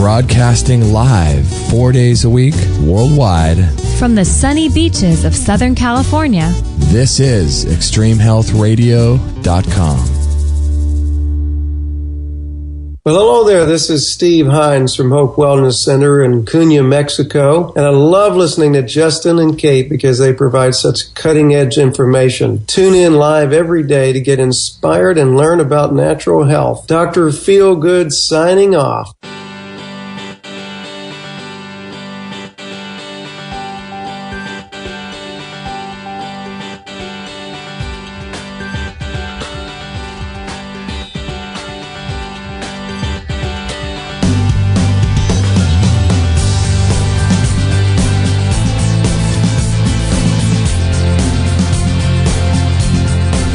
Broadcasting live 4 days a week worldwide from the sunny beaches of Southern California. This is ExtremeHealthRadio.com. Well, hello there. This is Steve Hines from Hope Wellness Center in Cunha, Mexico. And I love listening to Justin and Kate because they provide such cutting-edge information. Tune in live every day to get inspired and learn about natural health. Dr. Feelgood signing off.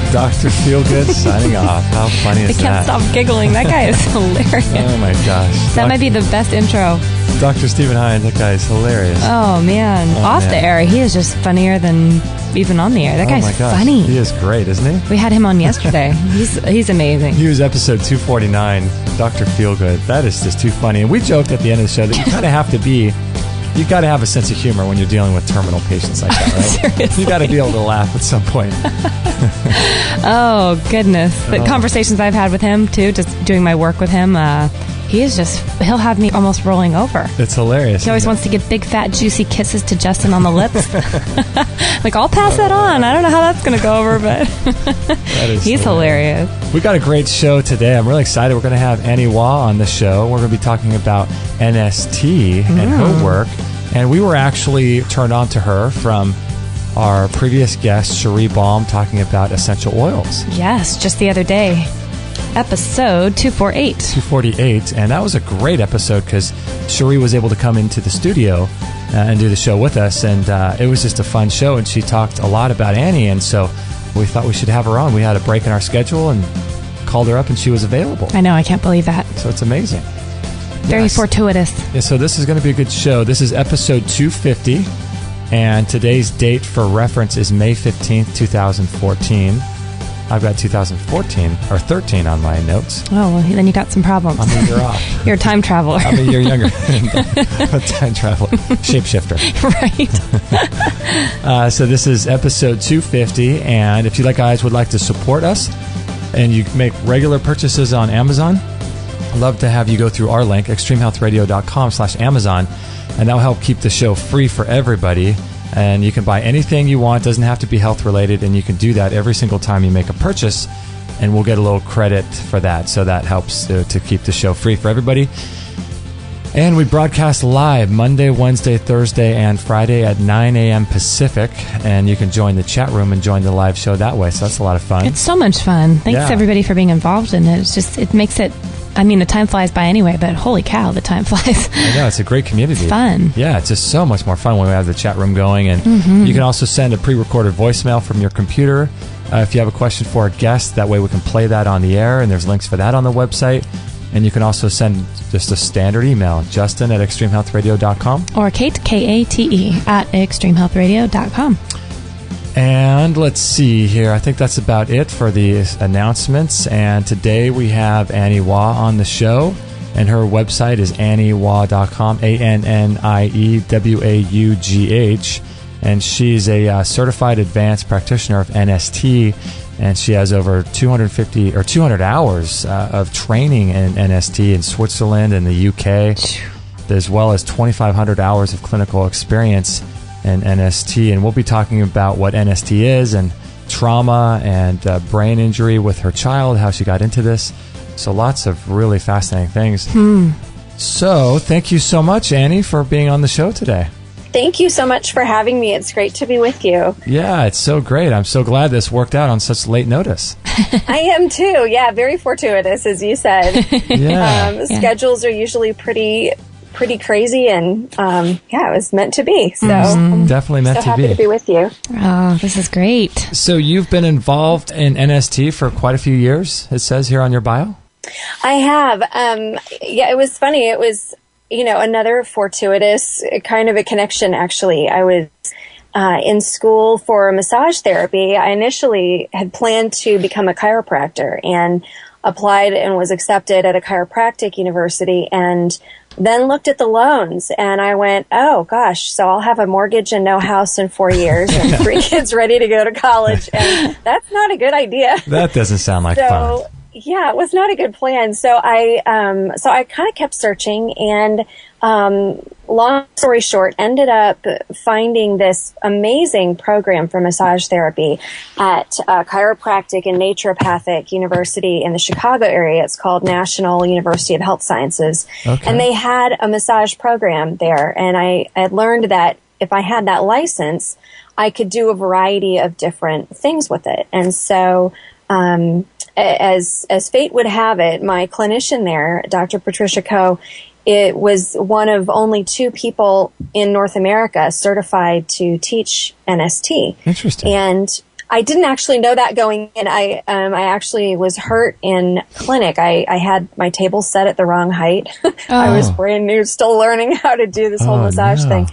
Dr. Feelgood signing off. How funny is that? I can't stop giggling. That guy is hilarious. Oh my gosh. That might be the best intro. Dr. Stephen Hines, that guy is hilarious. Oh man. Off the air, he is just funnier than even on the air. That guy's funny. He is great, isn't he? We had him on yesterday. He's amazing. He was episode 249, Dr. Feelgood. That is just too funny. And we joked at the end of the show that you kind of have to be... You got to have a sense of humor when you're dealing with terminal patients like that, right? Seriously. You got to be able to laugh at some point. Oh, goodness. The conversations I've had with him, too, just doing my work with him, he'll have me almost rolling over. It's hilarious. He always wants to give big, fat, juicy kisses to Justin on the lips. Like, I'll pass that on. I don't know how that's going to go over, but he's hilarious. We got a great show today. I'm really excited. We're going to have Annie Waugh on the show. We're going to be talking about NST and her work. And we were actually turned on to her from our previous guest, Cherie Baum, talking about essential oils. Yes, just the other day. Episode 248. 248. And that was a great episode because Cherie was able to come into the studio and do the show with us. And it was just a fun show. And she talked a lot about Annie. And so we thought we should have her on. We had a break in our schedule and called her up and she was available. I know. I can't believe that. So it's amazing. Very fortuitous. Yeah, so this is going to be a good show. This is episode 250. And today's date for reference is May 15th, 2014. I've got 2014 or 13 on my notes. Oh, well, then you got some problems. I'm a year off. You're a time traveler. I'm a year younger. A time traveler. Shapeshifter. Right. So this is episode 250. And if you guys would like to support us and you make regular purchases on Amazon, I'd love to have you go through our link, extremehealthradio.com/Amazon. And that will help keep the show free for everybody. And you can buy anything you want. It doesn't have to be health related. And you can do that every single time you make a purchase. And we'll get a little credit for that. So that helps to keep the show free for everybody. And we broadcast live Monday, Wednesday, Thursday, and Friday at 9 a.m. Pacific. And you can join the chat room and join the live show that way. So that's a lot of fun. It's so much fun. Thanks everybody for being involved in it. It makes it... I mean, the time flies by anyway, but holy cow, the time flies. I know, it's a great community. It's fun. Yeah, it's just so much more fun when we have the chat room going. And you can also send a pre-recorded voicemail from your computer if you have a question for a guest. That way we can play that on the air, and there's links for that on the website. And you can also send just a standard email, Justin@extremehealthradio.com. Or Kate, Kate, at extremehealthradio.com. And let's see here. I think that's about it for the announcements. And today we have Annie Waugh on the show. And her website is anniewaugh.com, ANNIEWAUGH. And she's a certified advanced practitioner of NST. And she has over 200 hours of training in NST in Switzerland and the UK, as well as 2,500 hours of clinical experience in NST. And we'll be talking about what NST is and trauma and brain injury with her child, how she got into this. So lots of really fascinating things. So thank you so much, Annie, for being on the show today. Thank you so much for having me. It's great to be with you. Yeah, it's so great. I'm so glad this worked out on such late notice. I am too. Yeah, very fortuitous, as you said. Schedules are usually pretty crazy, and it was meant to be. So definitely meant to be. Happy to be with you. Oh, this is great. So you've been involved in NST for quite a few years, it says here on your bio? I have. It was funny. It was, another fortuitous kind of a connection, actually. I was in school for massage therapy. I initially had planned to become a chiropractor and applied and was accepted at a chiropractic university, and then looked at the loans and I went, oh gosh, so I'll have a mortgage and no house in 4 years and 3 kids ready to go to college. And that's not a good idea. That doesn't sound like fun. Yeah, it was not a good plan. So I kind of kept searching and, long story short, ended up finding this amazing program for massage therapy at Chiropractic and Naturopathic University in the Chicago area. It's called National University of Health Sciences. Okay. And they had a massage program there. And I had learned that if I had that license, I could do a variety of different things with it. And so, as fate would have it, my clinician there, Dr. Patricia Coe, it was one of only 2 people in North America certified to teach NST. Interesting. And I didn't actually know that going in. I actually was hurt in clinic. I had my table set at the wrong height. Oh. I was brand new, still learning how to do this whole massage thing.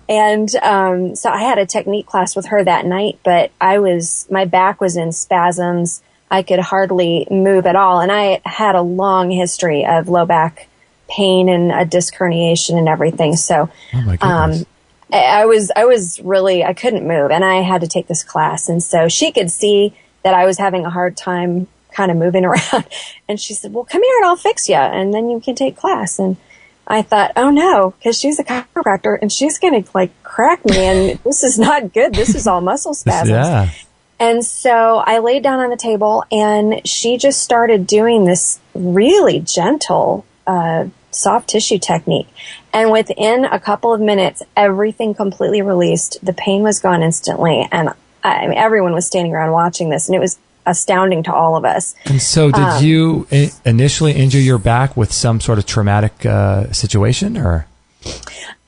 And so I had a technique class with her that night, but my back was in spasms. I could hardly move at all. And I had a long history of low back pain and a disc herniation and everything. So, oh my goodness. I couldn't move and I had to take this class. And so she could see that I was having a hard time kind of moving around. And she said, well, come here and I'll fix you. And then you can take class. And I thought, oh no, because she's a chiropractor and she's going to like crack me. And this is not good. This is all muscle spasms. Yeah. And so I laid down on the table and she just started doing this really gentle, soft tissue technique. And within a couple of minutes, everything completely released. The pain was gone instantly. And everyone was standing around watching this and it was astounding to all of us. And so did you initially injure your back with some sort of traumatic situation or?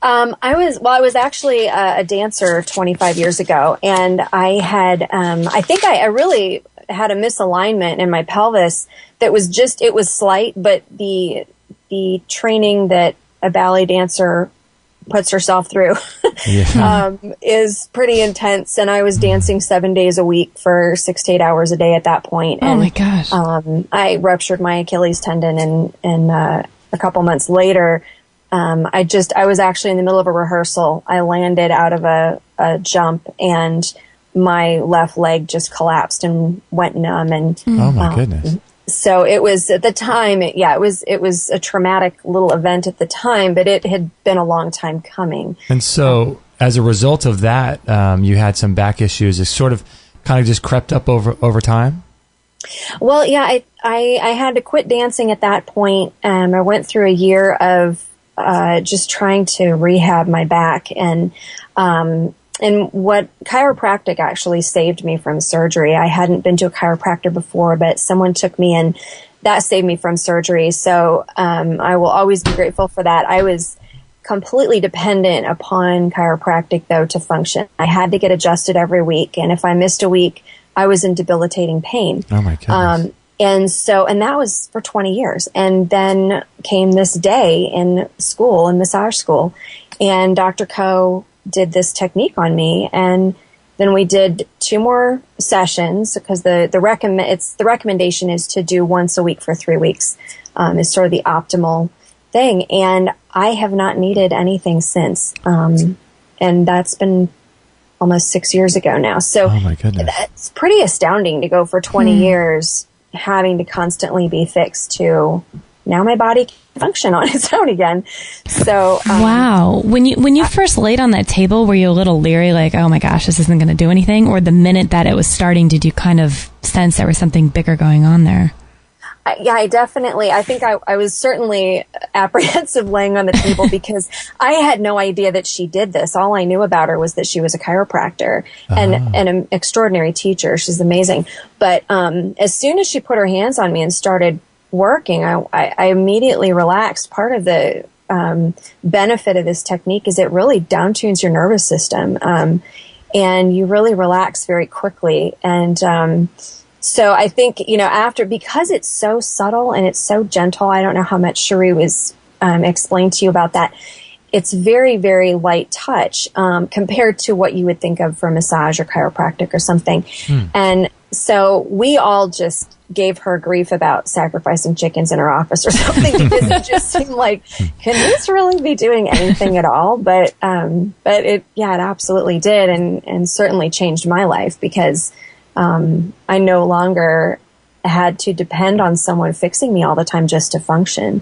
I was actually a dancer 25 years ago, and I had, I think I really had a misalignment in my pelvis that was it was slight, but the training that a ballet dancer puts herself through is pretty intense. And I was dancing 7 days a week for 6 to 8 hours a day at that point. Oh my gosh. I ruptured my Achilles tendon and a couple months later, I was actually in the middle of a rehearsal. I landed out of a jump and my left leg just collapsed and went numb. And oh my goodness. So it was at the time, it was a traumatic little event at the time, but it had been a long time coming. And so as a result of that, you had some back issues. It sort of kind of just crept up over time? Well, yeah, I had to quit dancing at that point. I went through a year of just trying to rehab my back, and what chiropractic actually saved me from surgery. I hadn't been to a chiropractor before, but someone took me and that saved me from surgery. So I will always be grateful for that. I was completely dependent upon chiropractic, though, to function. I had to get adjusted every week, and if I missed a week, I was in debilitating pain. Oh my goodness. And that was for 20 years. And then came this day in school, in massage school, and Dr. Coe did this technique on me. And then we did 2 more sessions because the recommendation is to do once a week for 3 weeks, is sort of the optimal thing. And I have not needed anything since. And that's been almost 6 years ago now. So oh my goodness. That's pretty astounding to go for 20 years having to constantly be fixed to now my body can function on its own again. So wow. When you first laid on that table, were you a little leery, like, oh my gosh, this isn't going to do anything? Or the minute that it was starting, did you kind of sense there was something bigger going on there? I think I was certainly apprehensive laying on the table because I had no idea that she did this. All I knew about her was that she was a chiropractor and an extraordinary teacher. She's amazing. But as soon as she put her hands on me and started working, I immediately relaxed. Part of the benefit of this technique is it really down-tunes your nervous system, and you really relax very quickly. And so I think, because it's so subtle and it's so gentle, I don't know how much Cherie was explained to you about that. It's very, very light touch compared to what you would think of for massage or chiropractic or something. And so we all just gave her grief about sacrificing chickens in her office or something, because it just seemed like, can this really be doing anything at all? But it absolutely did, and certainly changed my life, because I no longer had to depend on someone fixing me all the time just to function.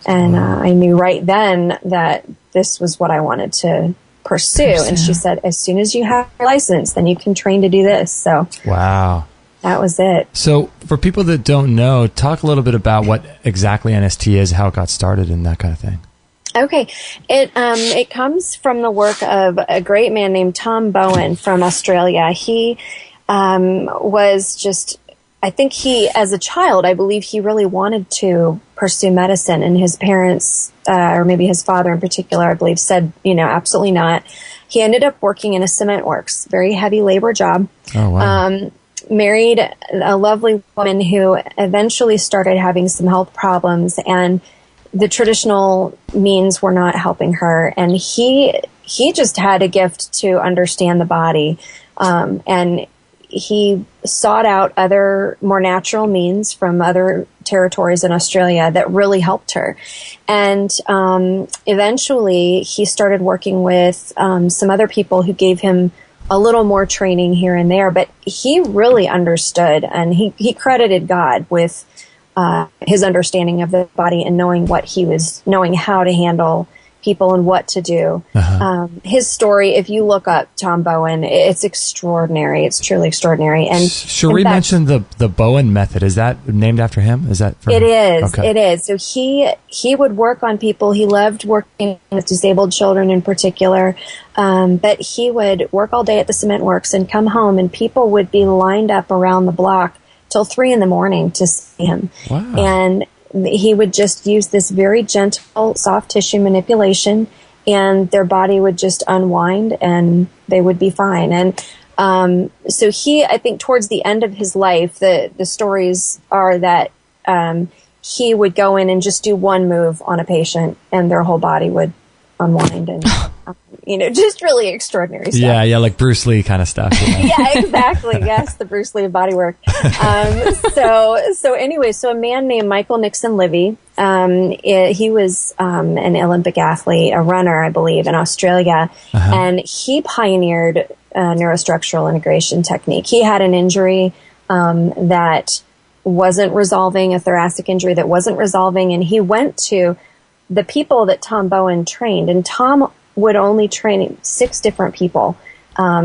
And I knew right then that this was what I wanted to pursue. And she said, as soon as you have your license, then you can train to do this. So wow. That was it. So for people that don't know, talk a little bit about what exactly NST is, how it got started, and that kind of thing. Okay. It comes from the work of a great man named Tom Bowen from Australia. He was just, I think as a child, I believe he really wanted to pursue medicine, and his parents, or maybe his father in particular, I believe, said, absolutely not. He ended up working in a cement works, very heavy labor job. Oh, wow. Married a lovely woman who eventually started having some health problems, and the traditional means were not helping her. And he just had a gift to understand the body, and he sought out other more natural means from other territories in Australia that really helped her. And eventually he started working with some other people who gave him a little more training here and there, but he really understood, and he credited God with his understanding of the body and knowing how to handle people and what to do. Uh-huh. His story, if you look up Tom Bowen, it's extraordinary. It's truly extraordinary. And Cherie mentioned the Bowen method. Is that named after him? Is that from It is. Okay. It is. So he would work on people. He loved working with disabled children in particular. But he would work all day at the cement works and come home, and people would be lined up around the block till 3 a.m. to see him. Wow. And he would just use this very gentle, soft tissue manipulation, and their body would just unwind and they would be fine. And so I think towards the end of his life, the stories are that he would go in and just do one move on a patient and their whole body would unwind, and just really extraordinary stuff. Yeah, like Bruce Lee kind of stuff. Yeah, exactly. Yes, the Bruce Lee of bodywork. So anyway, a man named Michael Nixon Livy, he was an Olympic athlete, a runner, I believe, in Australia, uh-huh. and he pioneered neurostructural integration technique. He had an injury that wasn't resolving, a thoracic injury that wasn't resolving, and he went to the people that Tom Bowen trained, and Tom would only train 6 different people.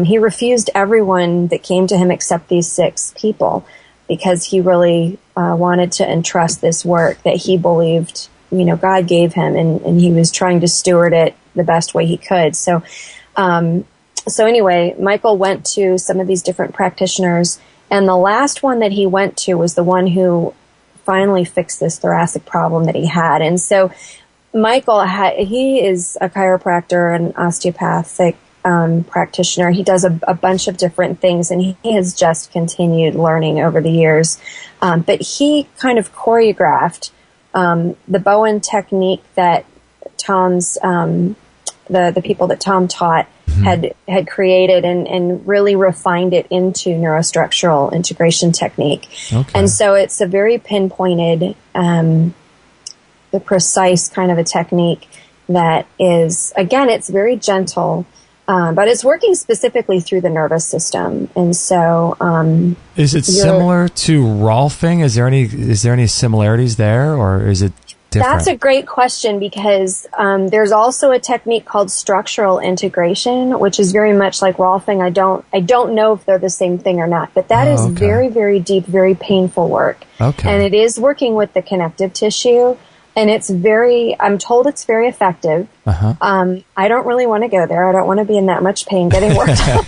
He refused everyone that came to him except these 6 people, because he really wanted to entrust this work that he believed, God gave him, and he was trying to steward it the best way he could. So anyway, Michael went to some of these different practitioners, and the last one that he went to was the one who finally fixed this thoracic problem that he had. And so Michael, he is a chiropractor and osteopathic practitioner. He does a bunch of different things, and he has just continued learning over the years. But he kind of choreographed the Bowen technique that Tom's the people that Tom taught had created, and really refined it into neurostructural integration technique. Okay. And so it's a very pinpointed, the precise kind of a technique that is, again, it's very gentle, but it's working specifically through the nervous system. And so, is it similar to Rolfing? Is there any similarities there, or is it different? That's a great question, because there's also a technique called structural integration, which is very much like Rolfing. I don't know if they're the same thing or not, but that is very, very deep, very painful work. Okay. And it is working with the connective tissue. And I'm told it's very effective. Uh-huh. I don't really want to go there. I don't want to be in that much pain getting worked on.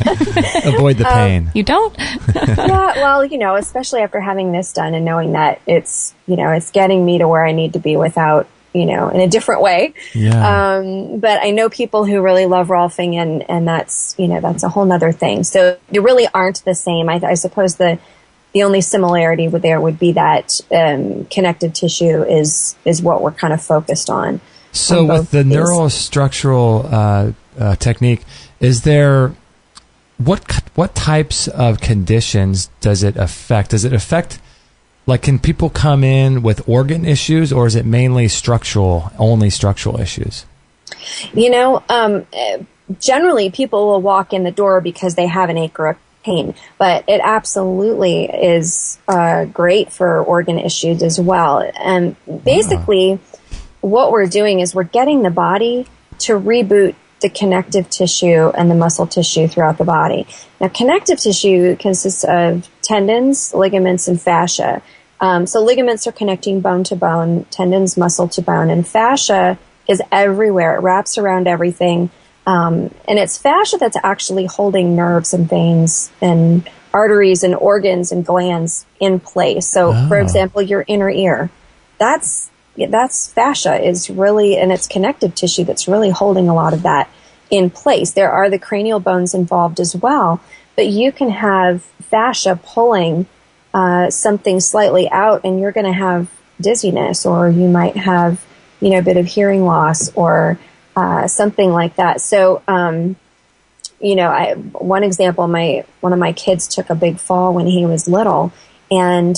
Avoid the pain. You don't? Yeah, well, especially after having this done and knowing that it's getting me to where I need to be without, in a different way. Yeah. But I know people who really love Rolfing, and that's a whole nother thing. So they really aren't the same. I suppose the only similarity there would be that connective tissue is what we're kind of focused on. So with the neurostructural technique, is there what types of conditions does it affect? Does it affect, like, can people come in with organ issues, or is it mainly only structural issues? Generally people will walk in the door because they have an ache or a pain, but it absolutely is great for organ issues as well. And basically what we're doing is we're getting the body to reboot the connective tissue and the muscle tissue throughout the body. Now, connective tissue consists of tendons, ligaments, and fascia. So ligaments are connecting bone to bone, tendons, muscle to bone, and fascia is everywhere. It wraps around everything. And it's fascia that's actually holding nerves and veins and arteries and organs and glands in place. So, for example, your inner ear, that's fascia is really, and it's connective tissue that's really holding a lot of that in place. There are the cranial bones involved as well, but you can have fascia pulling something slightly out, and you're going to have dizziness, or you might have, a bit of hearing loss, or something like that. So, one example, one of my kids took a big fall when he was little, and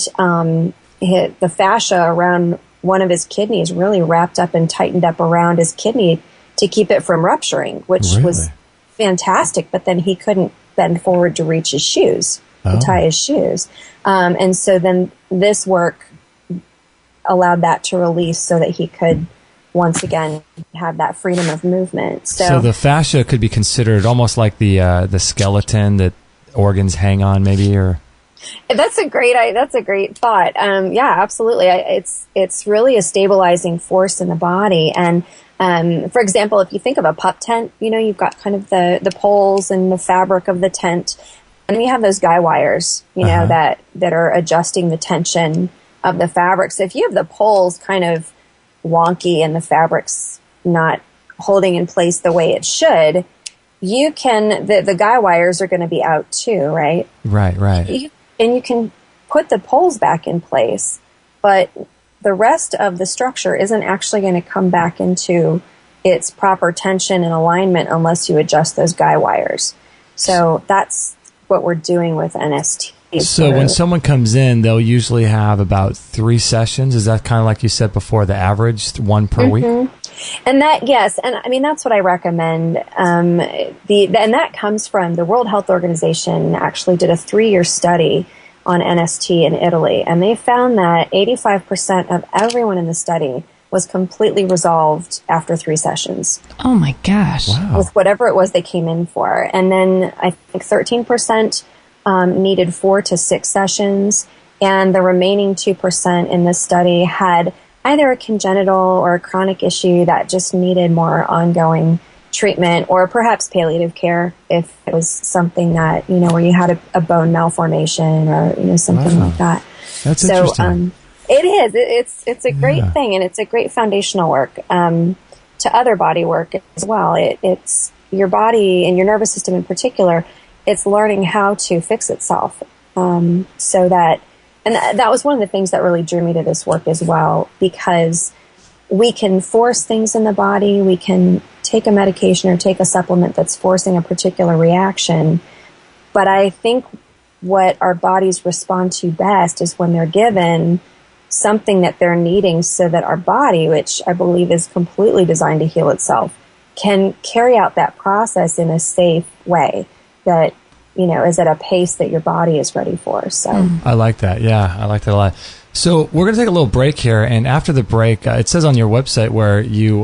hit the fascia around one of his kidneys really wrapped up and tightened up around his kidney to keep it from rupturing, which was fantastic. But then he couldn't bend forward to reach his shoes, to tie his shoes. And so then this work allowed that to release so that he could once again have that freedom of movement. So the fascia could be considered almost like the skeleton that organs hang on, maybe, or. That's a great thought. Yeah, absolutely. It's really a stabilizing force in the body. And for example, if you think of a pup tent, you've got kind of the poles and the fabric of the tent, and then you have those guy wires, that are adjusting the tension of the fabric. So if you have the poles kind of wonky and the fabric's not holding in place the way it should, you can, the guy wires are going to be out too, right? Right. And you can put the poles back in place, but the rest of the structure isn't actually going to come back into its proper tension and alignment unless you adjust those guy wires. So that's what we're doing with NST. So when someone comes in, they'll usually have about 3 sessions. Is that kind of like you said before, the average, 1 per week? And yes, and I mean, that's what I recommend. And that comes from the World Health Organization actually did a 3-year study on NST in Italy, and they found that 85% of everyone in the study was completely resolved after 3 sessions. Oh my gosh. Wow. With whatever it was they came in for. And then I think 13% needed 4 to 6 sessions, and the remaining 2% in this study had either a congenital or a chronic issue that just needed more ongoing treatment, or perhaps palliative care if it was something that, where you had a bone malformation or, something like that. That's interesting. It is. It's a great thing, and it's a great foundational work to other body work as well. It's your body and your nervous system in particular. It's learning how to fix itself, so that. And that was one of the things that really drew me to this work as well, because we can force things in the body. We can take a medication or take a supplement that's forcing a particular reaction. But I think what our bodies respond to best is when they're given something that they're needing, so that our body, which I believe is completely designed to heal itself, can carry out that process in a safe way that is at a pace that your body is ready for. So I like that. Yeah, I like that a lot. So we're going to take a little break here, and after the break, it says on your website where you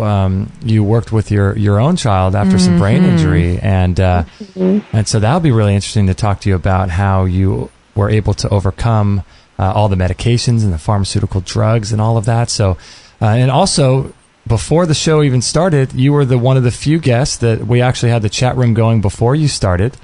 worked with your own child after some brain injury, and so that'll be really interesting to talk to you about how you were able to overcome all the medications and the pharmaceutical drugs and all of that. So, and also, before the show even started, you were one of the few guests that we actually had the chat room going before you started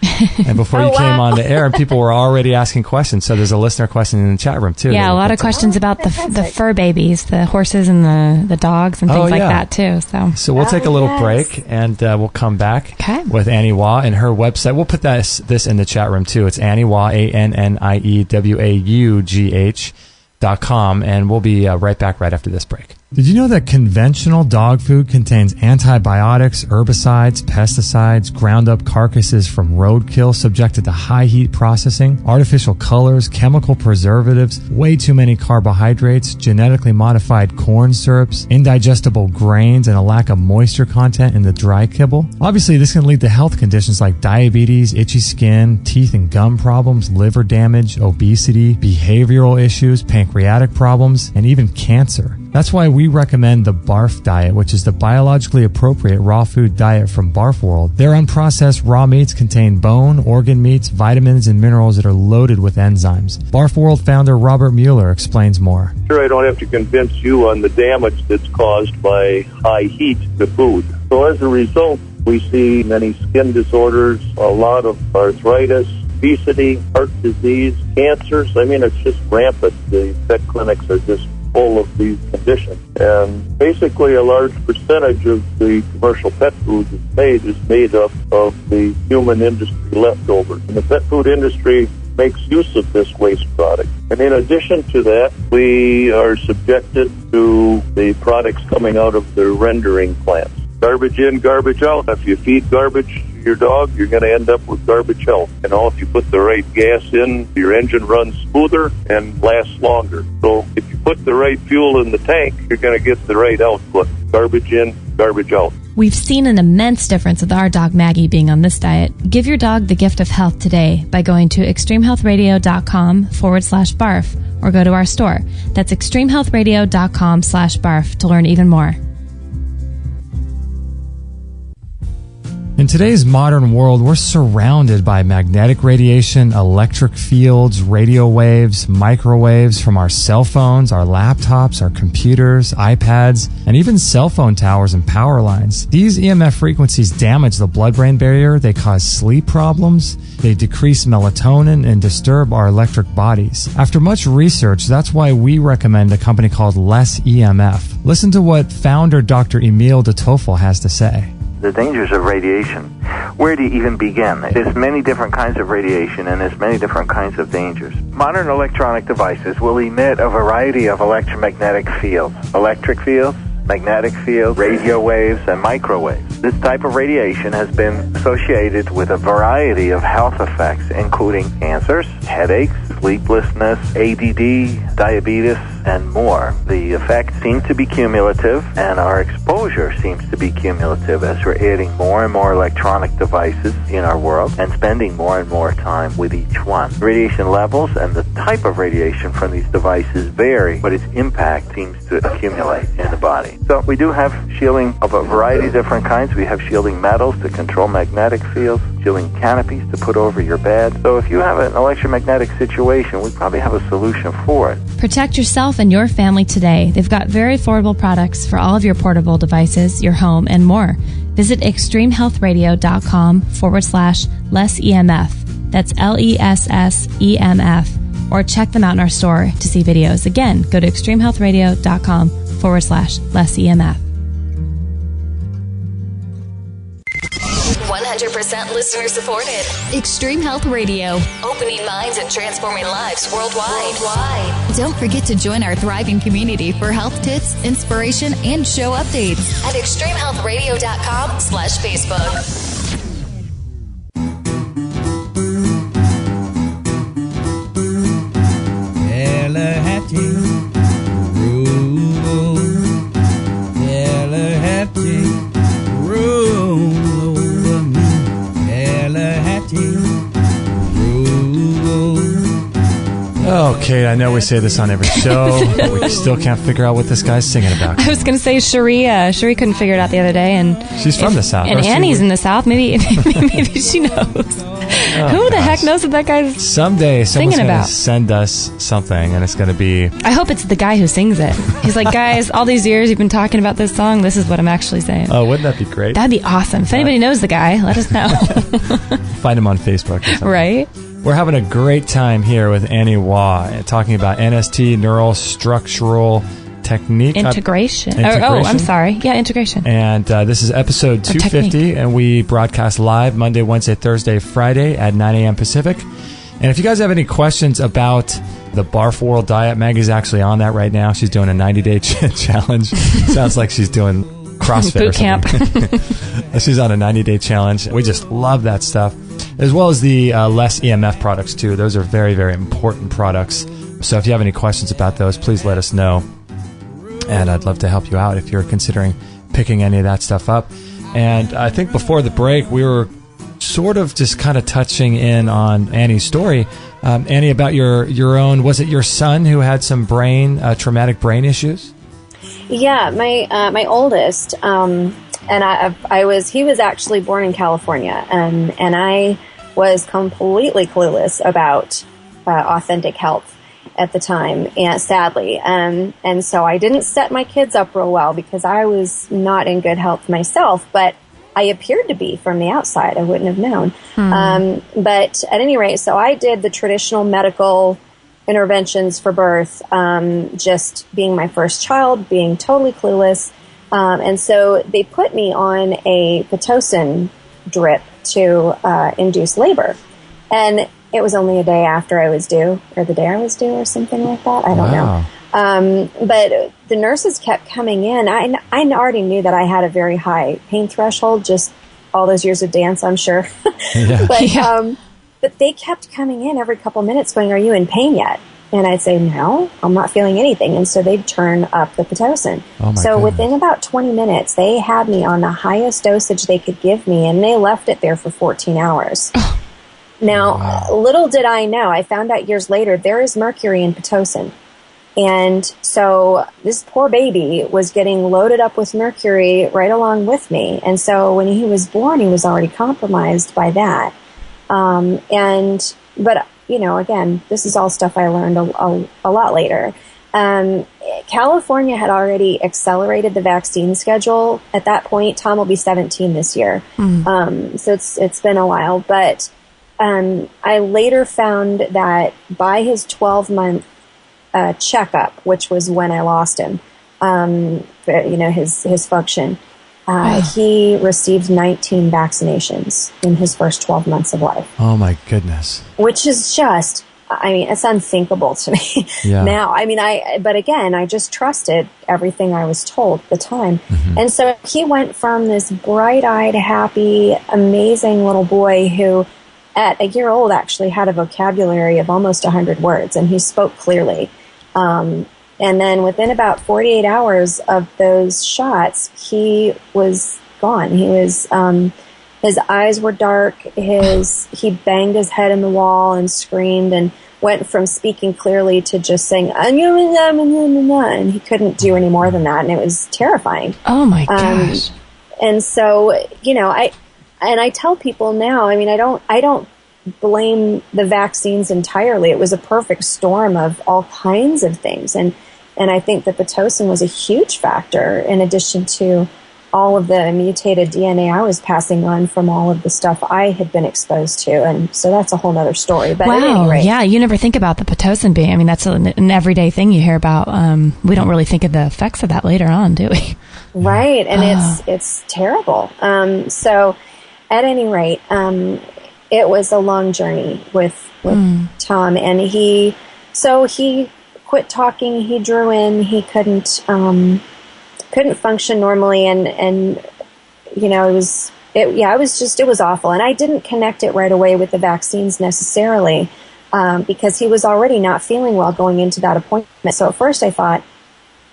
and before you came on the air, and people were already asking questions. So there's a listener question in the chat room too. Yeah, a lot of questions about the fur babies, the horses and the dogs and things like that too. So we'll take a little break, and we'll come back with Annie Waugh and her website. We'll put this in the chat room too. It's Annie Waugh, ANNIEWAUGH.com, and we'll be right back right after this break. Did you know that conventional dog food contains antibiotics, herbicides, pesticides, ground up carcasses from roadkill subjected to high heat processing, artificial colors, chemical preservatives, way too many carbohydrates, genetically modified corn syrups, indigestible grains, and a lack of moisture content in the dry kibble? Obviously, this can lead to health conditions like diabetes, itchy skin, teeth and gum problems, liver damage, obesity, behavioral issues, pancreatic problems, and even cancer. That's why we recommend the BARF diet, which is the biologically appropriate raw food diet from Barf World. Their unprocessed raw meats contain bone, organ meats, vitamins, and minerals that are loaded with enzymes. Barf World founder Robert Mueller explains more. Sure, I don't have to convince you on the damage that's caused by high heat to food. So as a result, we see many skin disorders, a lot of arthritis, obesity, heart disease, cancers. I mean, it's just rampant. The vet clinics are just full of these conditions. And basically a large percentage of the commercial pet food that's made up of the human industry leftovers. And the pet food industry makes use of this waste product. And in addition to that, we are subjected to the products coming out of the rendering plants. Garbage in, garbage out. If you feed garbage to your dog, you're going to end up with garbage health. You know, if you put the right gas in, your engine runs smoother and lasts longer. So if you put the right fuel in the tank, you're going to get the right output. Garbage in, garbage out. We've seen an immense difference with our dog Maggie being on this diet. Give your dog the gift of health today by going to extremehealthradio.com/barf or go to our store. That's extremehealthradio.com/barf to learn even more. In today's modern world, we're surrounded by magnetic radiation, electric fields, radio waves, microwaves from our cell phones, our laptops, our computers, iPads, and even cell phone towers and power lines. These EMF frequencies damage the blood-brain barrier, they cause sleep problems, they decrease melatonin, and disturb our electric bodies. After much research, that's why we recommend a company called Less EMF. Listen to what founder Dr. Emil de Toffel has to say. The dangers of radiation. Where do you even begin? There's many different kinds of radiation and there's many different kinds of dangers. Modern electronic devices will emit a variety of electromagnetic fields. Electric fields, magnetic fields, radio waves, and microwaves. This type of radiation has been associated with a variety of health effects, including cancers, headaches, sleeplessness, ADD, diabetes, and more. The effects seem to be cumulative, and our exposure seems to be cumulative as we're adding more and more electronic devices in our world and spending more and more time with each one. Radiation levels and the type of radiation from these devices vary, but its impact seems to accumulate in the body. So we do have shielding of a variety of different kinds. We have shielding metals to control magnetic fields, shielding canopies to put over your bed. So if you have an electromagnetic situation, we probably have a solution for it. Protect yourself and your family today. They've got very affordable products for all of your portable devices, your home, and more. Visit extremehealthradio.com/less-EMF. That's LESSEMF. Or check them out in our store to see videos. Again, go to extremehealthradio.com/less-EMF. 100% listener supported. Extreme Health Radio. Opening minds and transforming lives worldwide. Don't forget to join our thriving community for health tips, inspiration, and show updates at extremehealthradio.com/Facebook. Oh, Kate, I know we say this on every show, but we still can't figure out what this guy's singing about. I was going to say Cherie. Cherie couldn't figure it out the other day, and she's from the South. And Annie's in the South. Maybe she knows. Who the heck knows what that guy's someday someone's singing about? Send us something, and it's going to be. I hope it's the guy who sings it. He's like, guys, all these years you've been talking about this song. This is what I'm actually saying. Oh, wouldn't that be great? That'd be awesome. If anybody knows the guy, let us know. Find him on Facebook or something. Right. We're having a great time here with Annie Waugh, talking about NST, Neurostructural Technique. Integration. I'm sorry. Yeah, integration. And this is episode 250, and we broadcast live Monday, Wednesday, Thursday, Friday at 9 a.m. Pacific. And if you guys have any questions about the Barf World Diet, Maggie's actually on that right now. She's doing a 90-day challenge. Sounds like she's doing CrossFit boot camp. She's on a 90-day challenge. We just love that stuff, as well as the less EMF products too. Those are very, very important products. So if you have any questions about those, please let us know. And I'd love to help you out if you're considering picking any of that stuff up. And I think before the break, we were sort of just kind of touching in on Annie's story. Annie, about your own, was it your son who had some traumatic brain issues? Yeah, my oldest, and he was actually born in California, and I was completely clueless about authentic health at the time, and sadly, and so I didn't set my kids up real well because I was not in good health myself, but I appeared to be from the outside. I wouldn't have known. But at any rate, so I did the traditional medical interventions for birth, just being my first child, being totally clueless. And so they put me on a Pitocin drip to induce labor. And it was only a day after I was due, or the day I was due, or something like that. I don't know. But the nurses kept coming in. I already knew that I had a very high pain threshold, just all those years of dance, I'm sure. Yeah. But they kept coming in every couple minutes going, "Are you in pain yet?" And I'd say, "No, I'm not feeling anything." And so they'd turn up the Pitocin. So within about 20 minutes, they had me on the highest dosage they could give me, and they left it there for 14 hours. Now, little did I know, I found out years later, there is mercury in Pitocin. And so this poor baby was getting loaded up with mercury right along with me. And so when he was born, he was already compromised by that. But you know, again, this is all stuff I learned a lot later. California had already accelerated the vaccine schedule at that point. Tom will be 17 this year. So it's been a while, but I later found that by his 12-month checkup, which was when I lost him, his function, he received 19 vaccinations in his first 12 months of life. Oh my goodness. Which is just, it's unthinkable to me now. But again, I just trusted everything I was told at the time. And so he went from this bright-eyed, happy, amazing little boy who at a year old actually had a vocabulary of almost 100 words, and he spoke clearly. And then within about 48 hours of those shots, he was gone. He was, his eyes were dark. He banged his head in the wall and screamed and went from speaking clearly to just saying, and he couldn't do any more than that. And it was terrifying. Oh my gosh. And so, I tell people now, I don't blame the vaccines entirely. It was a perfect storm of all kinds of things. And I think that Pitocin was a huge factor in addition to all of the mutated DNA I was passing on from all of the stuff I had been exposed to. And so that's a whole nother story. But at any rate, yeah, you never think about the Pitocin being, that's an everyday thing you hear about. We don't really think of the effects of that later on, do we? Right. And it's terrible. So at any rate, it was a long journey with Tom, and he quit talking. He drew in. He couldn't function normally, and it was awful. And I didn't connect it right away with the vaccines necessarily, because he was already not feeling well going into that appointment. So at first I thought,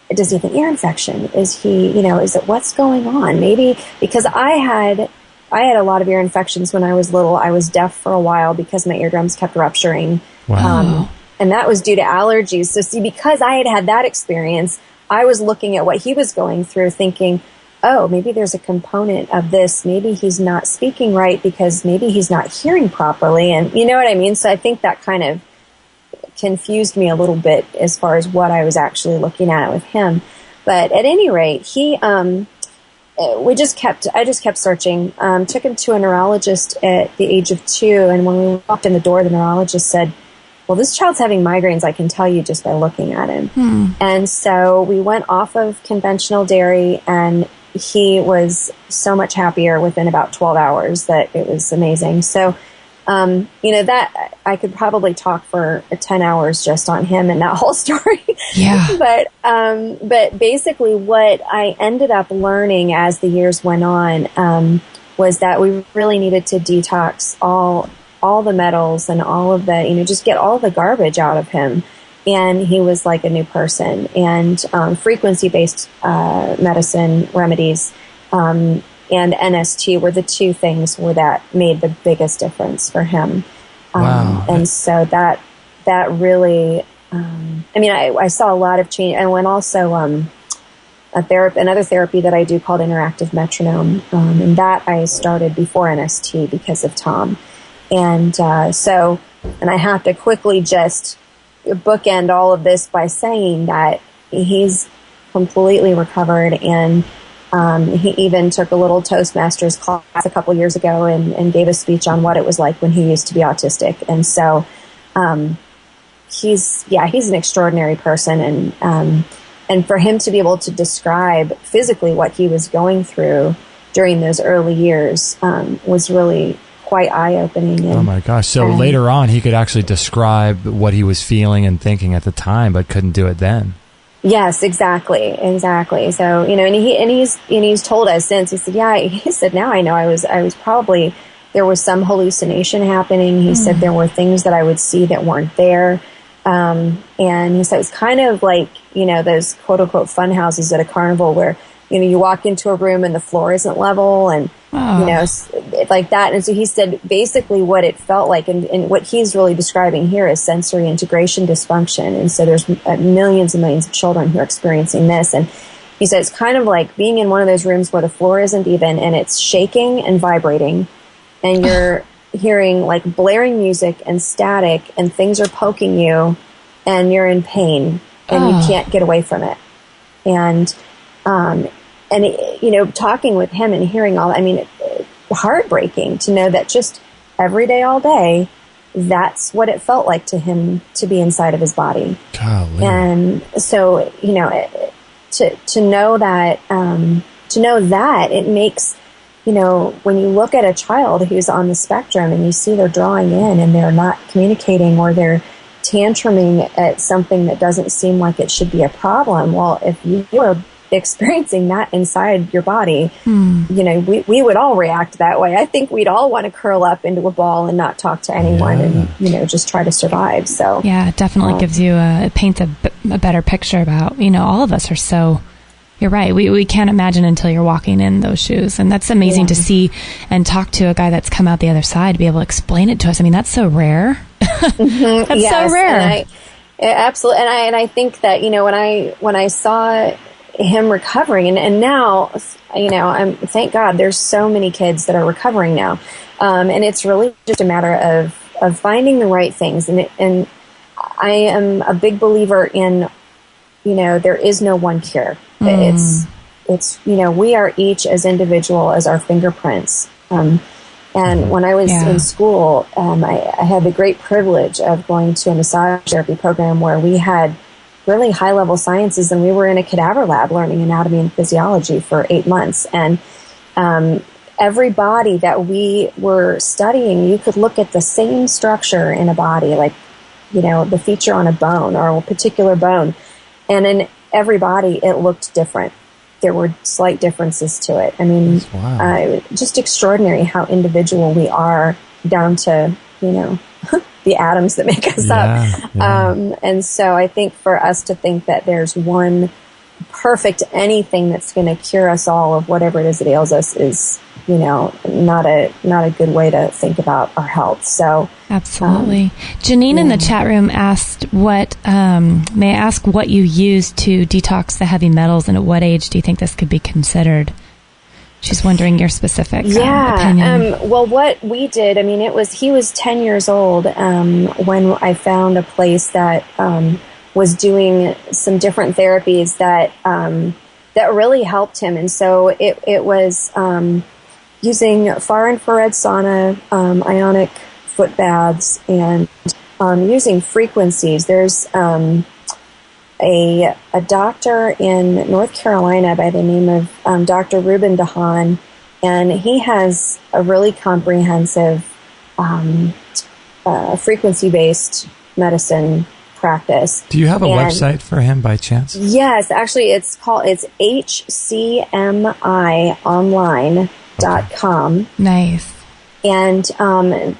does he have an ear infection? Is he, is it, what's going on? Maybe because I had a lot of ear infections when I was little. I was deaf for a while because my eardrums kept rupturing. Wow. And that was due to allergies. So see, because I had that experience, I was looking at what he was going through thinking, oh, maybe there's a component of this. Maybe he's not speaking right because maybe he's not hearing properly. And you know what I mean? So I think that kind of confused me a little bit as far as what I was actually looking at with him. But at any rate, I just kept searching. Took him to a neurologist at the age of 2, and when we walked in the door, the neurologist said, well, this child's having migraines, I can tell you just by looking at him. And so we went off of conventional dairy, and he was so much happier within about 12 hours that it was amazing. So That I could probably talk for 10 hours just on him and that whole story. Yeah. But basically what I ended up learning as the years went on, was that we really needed to detox all the metals and all of the, just get all the garbage out of him. And he was like a new person. And frequency-based medicine remedies and NST were the two things that made the biggest difference for him. Wow. And so that really, I saw a lot of change. And when also another therapy that I do called interactive metronome, and that I started before NST because of Tom. And and I have to quickly just bookend all of this by saying that he's completely recovered, and he even took a little Toastmasters class a couple years ago and gave a speech on what it was like when he used to be autistic. And so he's an extraordinary person, and for him to be able to describe physically what he was going through during those early years was really quite eye-opening. Oh my gosh. So later on, he could actually describe what he was feeling and thinking at the time, but couldn't do it then. Yes, exactly. So, and he's told us since, he said, now I know I was probably, there was some hallucination happening. He said there were things that I would see that weren't there. And he said it was kind of like, those quote unquote fun houses at a carnival where, you walk into a room and the floor isn't level and, like that. And so he said basically what it felt like and what he's really describing here is sensory integration dysfunction. And so there's millions and millions of children who are experiencing this. And he said it's kind of like being in one of those rooms where the floor isn't even and it's shaking and vibrating and you're hearing like blaring music and static and things are poking you and you're in pain and you can't get away from it. And talking with him and hearing all, heartbreaking to know that just every day, all day, that's what it felt like to him to be inside of his body. Golly. And so, to know that it makes, when you look at a child who's on the spectrum and you see they're drawing in and they're not communicating or they're tantruming at something that doesn't seem like it should be a problem. Well, if you are experiencing that inside your body, we would all react that way. I think we'd all want to curl up into a ball and not talk to anyone and, just try to survive. So yeah, it definitely gives you it paints a better picture about, all of us are so, you're right. We can't imagine until you're walking in those shoes. And that's amazing to see and talk to a guy that's come out the other side to be able to explain it to us. That's so rare. That's so rare. Absolutely. And I think that, when I saw him recovering and now, thank God there's so many kids that are recovering now. And it's really just a matter of finding the right things. And I am a big believer in, there is no one cure. It's, we are each as individual as our fingerprints. And when I was in school, I had the great privilege of going to a massage therapy program where we had really high-level sciences, and we were in a cadaver lab learning anatomy and physiology for 8 months. And every body that we were studying, you could look at the same structure in a body, like, the feature on a bone or a particular bone. And in every body, it looked different. There were slight differences to it. Just extraordinary how individual we are down to, the atoms that make us up. And so I think for us to think that there's one perfect anything that's going to cure us all of whatever it is that ails us is, not a good way to think about our health. So absolutely. Janine in the chat room asked may I ask what you use to detox the heavy metals, and at what age do you think this could be considered? She's wondering your specific opinion. Well, what we did, he was 10 years old when I found a place that was doing some different therapies that really helped him. And so it was using far infrared sauna, ionic foot baths, and using frequencies. There's a doctor in North Carolina by the name of Dr. Ruben Dahan, and he has a really comprehensive frequency-based medicine practice. Do you have a website for him by chance? Yes, actually it's hcmionline.com. Okay. Nice. And so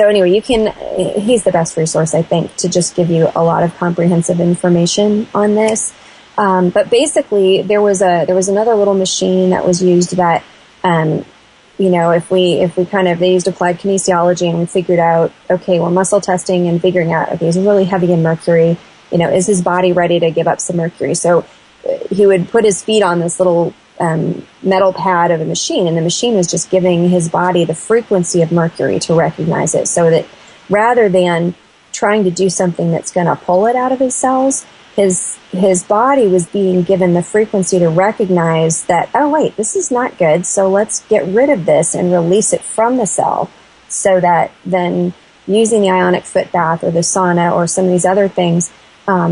anyway, he's the best resource, I think, to just give you a lot of comprehensive information on this. But basically there was another little machine that was used that, if we they used applied kinesiology and we figured out, okay, we're muscle testing and figuring out, okay, he's really heavy in mercury, is his body ready to give up some mercury? So he would put his feet on this little metal pad of a machine, and the machine was just giving his body the frequency of mercury to recognize it, so that rather than trying to do something that's going to pull it out of his cells, his body was being given the frequency to recognize that, oh wait, this is not good, so let's get rid of this and release it from the cell, so that then using the ionic foot bath or the sauna or some of these other things,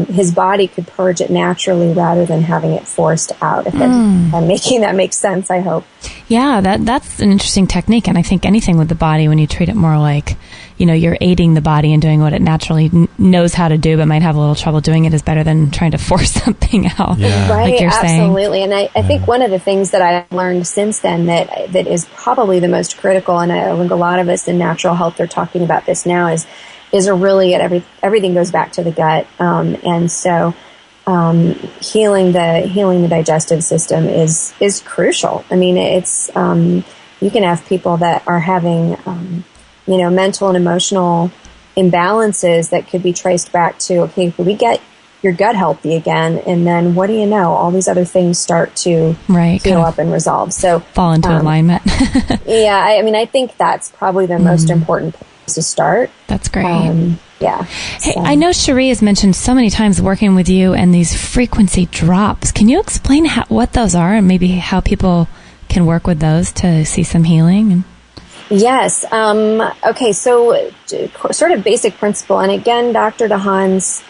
his body could purge it naturally rather than having it forced out. If I'm making that make sense, I hope. Yeah, that's an interesting technique. And I think anything with the body, when you treat it more like, you're aiding the body and doing what it naturally knows how to do, but might have a little trouble doing it, is better than trying to force something out. Yeah. Right, like you're absolutely. saying. And I think one of the things that I've learned since then that is probably the most critical, and I think a lot of us in natural health are talking about this now, is really everything goes back to the gut, and so healing the digestive system is crucial. I mean, it's you can have people that are having mental and emotional imbalances that could be traced back to, okay, we get your gut healthy again, and then what do you know? All these other things start to heal up and resolve. So fall into alignment. Yeah, I think that's probably the most important place to start. That's great. Yeah. Hey, I know Cherie has mentioned so many times working with you and these frequency drops. Can you explain what those are and maybe how people can work with those to see some healing? Yes. Okay, so sort of basic principle. And again, Dr. DeHaan's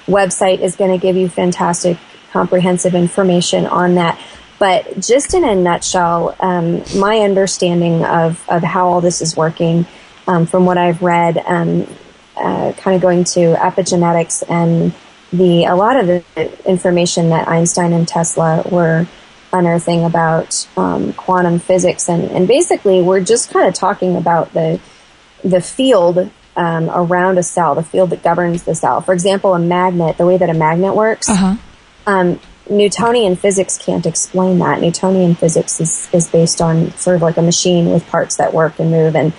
website is going to give you fantastic, comprehensive information on that. But just in a nutshell, my understanding of how all this is working, from what I've read, kind of going to epigenetics and a lot of the information that Einstein and Tesla were unearthing about quantum physics, and basically we're just kind of talking about the field around a cell, the field that governs the cell. For example, a magnet, the way that a magnet works. Newtonian physics can't explain that. Newtonian physics is based on sort of like a machine with parts that work and move, and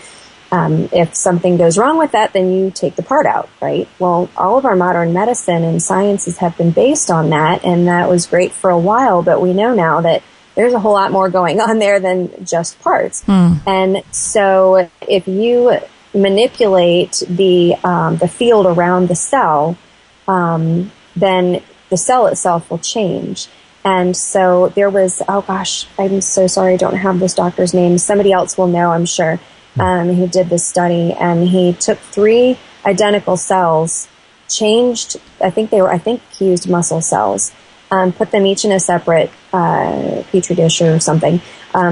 if something goes wrong with that, then you take the part out, right? Well, all of our modern medicine and sciences have been based on that, and that was great for a while, but we know now that there's a whole lot more going on there than just parts. And so if you manipulate the field around the cell, then the cell itself will change. And so there was, oh gosh, I'm so sorry I don't have this doctor's name. Somebody else will know, I'm sure. Who did this study, and he took 3 identical cells, changed, I think he used muscle cells, put them each in a separate petri dish or something,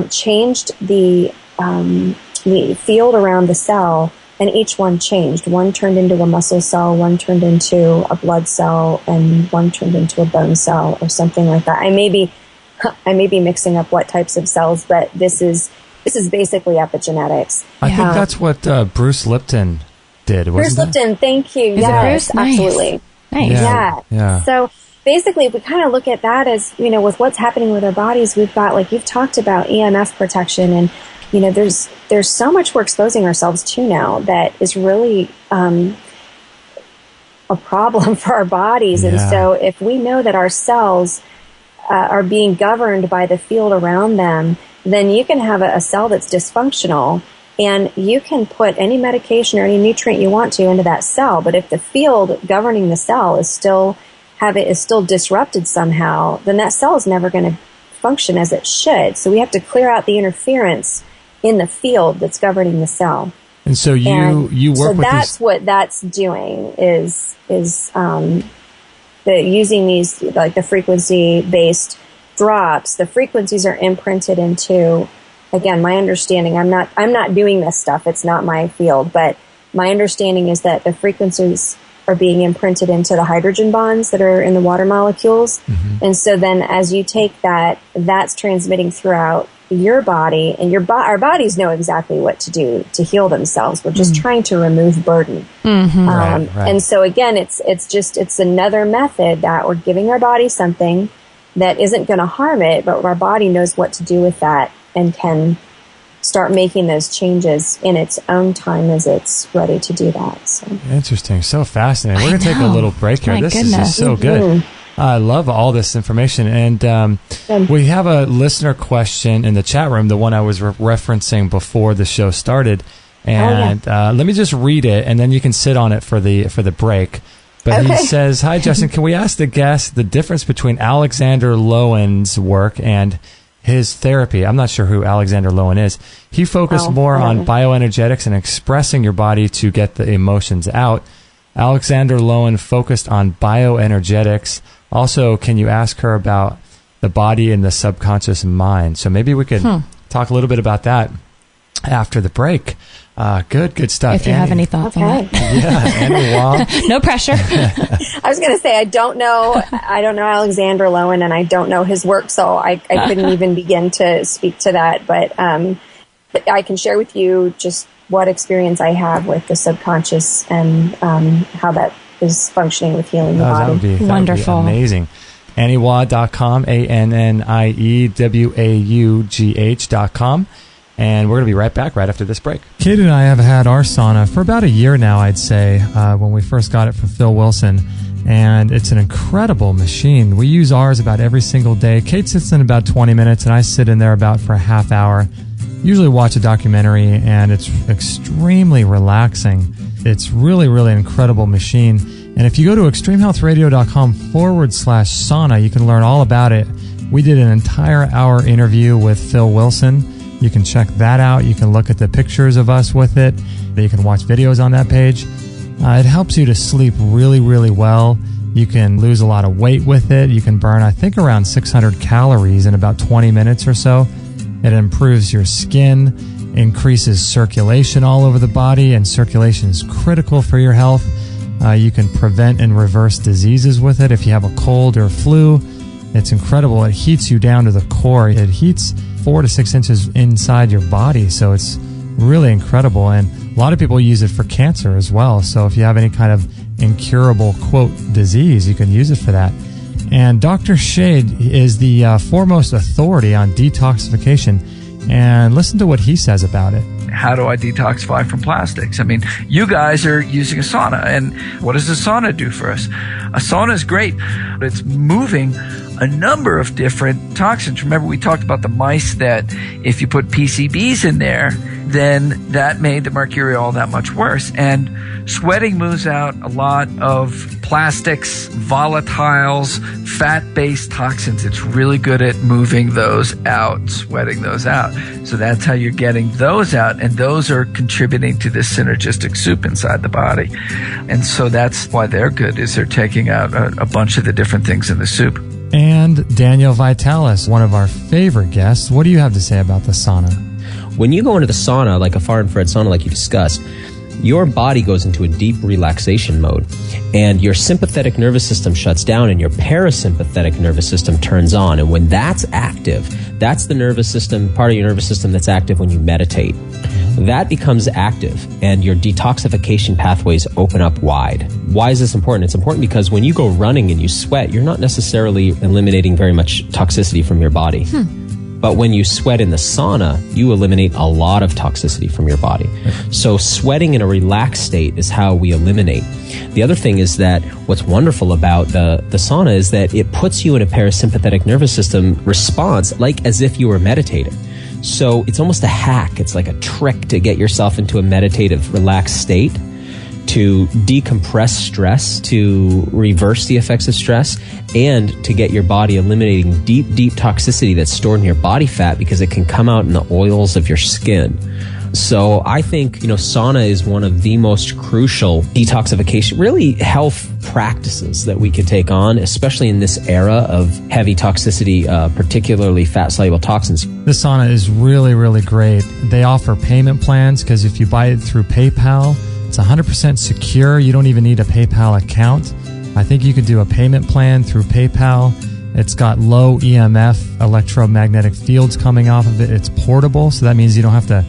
changed the field around the cell, and each one changed. One turned into a muscle cell, one turned into a blood cell, and one turned into a bone cell or something like that. I may be mixing up what types of cells, but this is basically epigenetics. I think that's what Bruce Lipton did, wasn't it? Bruce Lipton, thank you. Yes, absolutely. Nice. Yeah. So basically, if we kind of look at that as, with what's happening with our bodies, we've got, like you've talked about, EMF protection, and, there's so much we're exposing ourselves to now that is really a problem for our bodies. And so if we know that our cells are being governed by the field around them, then you can have a cell that's dysfunctional, and you can put any medication or any nutrient you want to into that cell. But if the field governing the cell is still disrupted somehow, then that cell is never going to function as it should. So we have to clear out the interference in the field that's governing the cell. And so you work so with that's what that's doing is using these, like the frequency based drops. The frequencies are imprinted into again, my understanding, I'm not doing this stuff. It's not my field, but my understanding is that the frequencies are being imprinted into the hydrogen bonds that are in the water molecules. Mm-hmm. And so then as you take that, that's transmitting throughout your body, and our bodies know exactly what to do to heal themselves. We're just trying to remove burden. Mm-hmm. Right. And so again, it's another method that we're giving our body something that isn't going to harm it, but our body knows what to do with that and can start making those changes in its own time as it's ready to do that. So. Interesting. So fascinating. We're going to take a little break here. This is just so good. I love all this information. And we have a listener question in the chat room, the one I was referencing before the show started. And let me just read it, and then you can sit on it for the break. But he says, "Hi, Justin. Can we ask the guest the difference between Alexander Lowen's work and his therapy?" I'm not sure who Alexander Lowen is. He focused more on bioenergetics and expressing your body to get the emotions out. Alexander Lowen focused on bioenergetics. Also, can you ask her about the body and the subconscious mind? So maybe we could talk a little bit about that after the break. Good stuff. If you have any thoughts on that. Yeah, Annie Waugh. No pressure. I was going to say, I don't know Alexander Lowen, and I don't know his work, so I couldn't even begin to speak to that. But I can share with you just what experience I have with the subconscious and how that is functioning with healing the body. That would be wonderful. Amazing. AnnieWaugh.com, ANNIEWAUGH.com. And we're going to be right back right after this break. Kate and I have had our sauna for about a year now, I'd say, when we first got it from Phil Wilson. And it's an incredible machine. We use ours about every single day. Kate sits in about 20 minutes, and I sit in there about for a half hour. Usually watch a documentary, and it's extremely relaxing. It's really, really an incredible machine. And if you go to extremehealthradio.com/sauna, you can learn all about it. We did an entire hour interview with Phil Wilson. You can check that out. You can look at the pictures of us with it. You can watch videos on that page. It helps you to sleep really, really well. You can lose a lot of weight with it. You can burn, I think, around 600 calories in about 20 minutes or so. It improves your skin, increases circulation all over the body, and circulation is critical for your health. You can prevent and reverse diseases with it. If you have a cold or flu, it's incredible. It heats you down to the core. It heats 4 to 6 inches inside your body, so it's really incredible. And a lot of people use it for cancer as well. So if you have any kind of incurable, quote, disease, you can use it for that. And Dr. Shade is the foremost authority on detoxification. And listen to what he says about it. How do I detoxify from plastics? I mean, you guys are using a sauna, and what does a sauna do for us? A sauna is great. It's moving a number of different toxins. Remember, we talked about the mice that if you put PCBs in there, then that made the mercury all that much worse. And sweating moves out a lot of plastics, volatiles, fat-based toxins. It's really good at moving those out, sweating those out. So that's how you're getting those out, and those are contributing to this synergistic soup inside the body. And so that's why they're good, is they're taking out a bunch of the different things in the soup. And Daniel Vitalis, one of our favorite guests. What do you have to say about the sauna? When you go into the sauna, like a far-infrared sauna like you discussed, your body goes into a deep relaxation mode, and your sympathetic nervous system shuts down and your parasympathetic nervous system turns on. And when that's active, that's the nervous system, part of your nervous system that's active when you meditate. That becomes active, and your detoxification pathways open up wide. Why is this important? It's important because when you go running and you sweat, you're not necessarily eliminating very much toxicity from your body. But when you sweat in the sauna, you eliminate a lot of toxicity from your body. So sweating in a relaxed state is how we eliminate. The other thing is that what's wonderful about the sauna is that it puts you in a parasympathetic nervous system response, like as if you were meditating. So it's almost a hack. It's like a trick to get yourself into a meditative, relaxed state, to decompress stress, to reverse the effects of stress, and to get your body eliminating deep, deep toxicity that's stored in your body fat, because it can come out in the oils of your skin. So I think, sauna is one of the most crucial detoxification, really health practices that we could take on, especially in this era of heavy toxicity, particularly fat-soluble toxins. This sauna is really, really great. They offer payment plans because if you buy it through PayPal, it's 100% secure. You don't even need a PayPal account. I think you could do a payment plan through PayPal. It's got low EMF electromagnetic fields coming off of it. It's portable, so that means you don't have to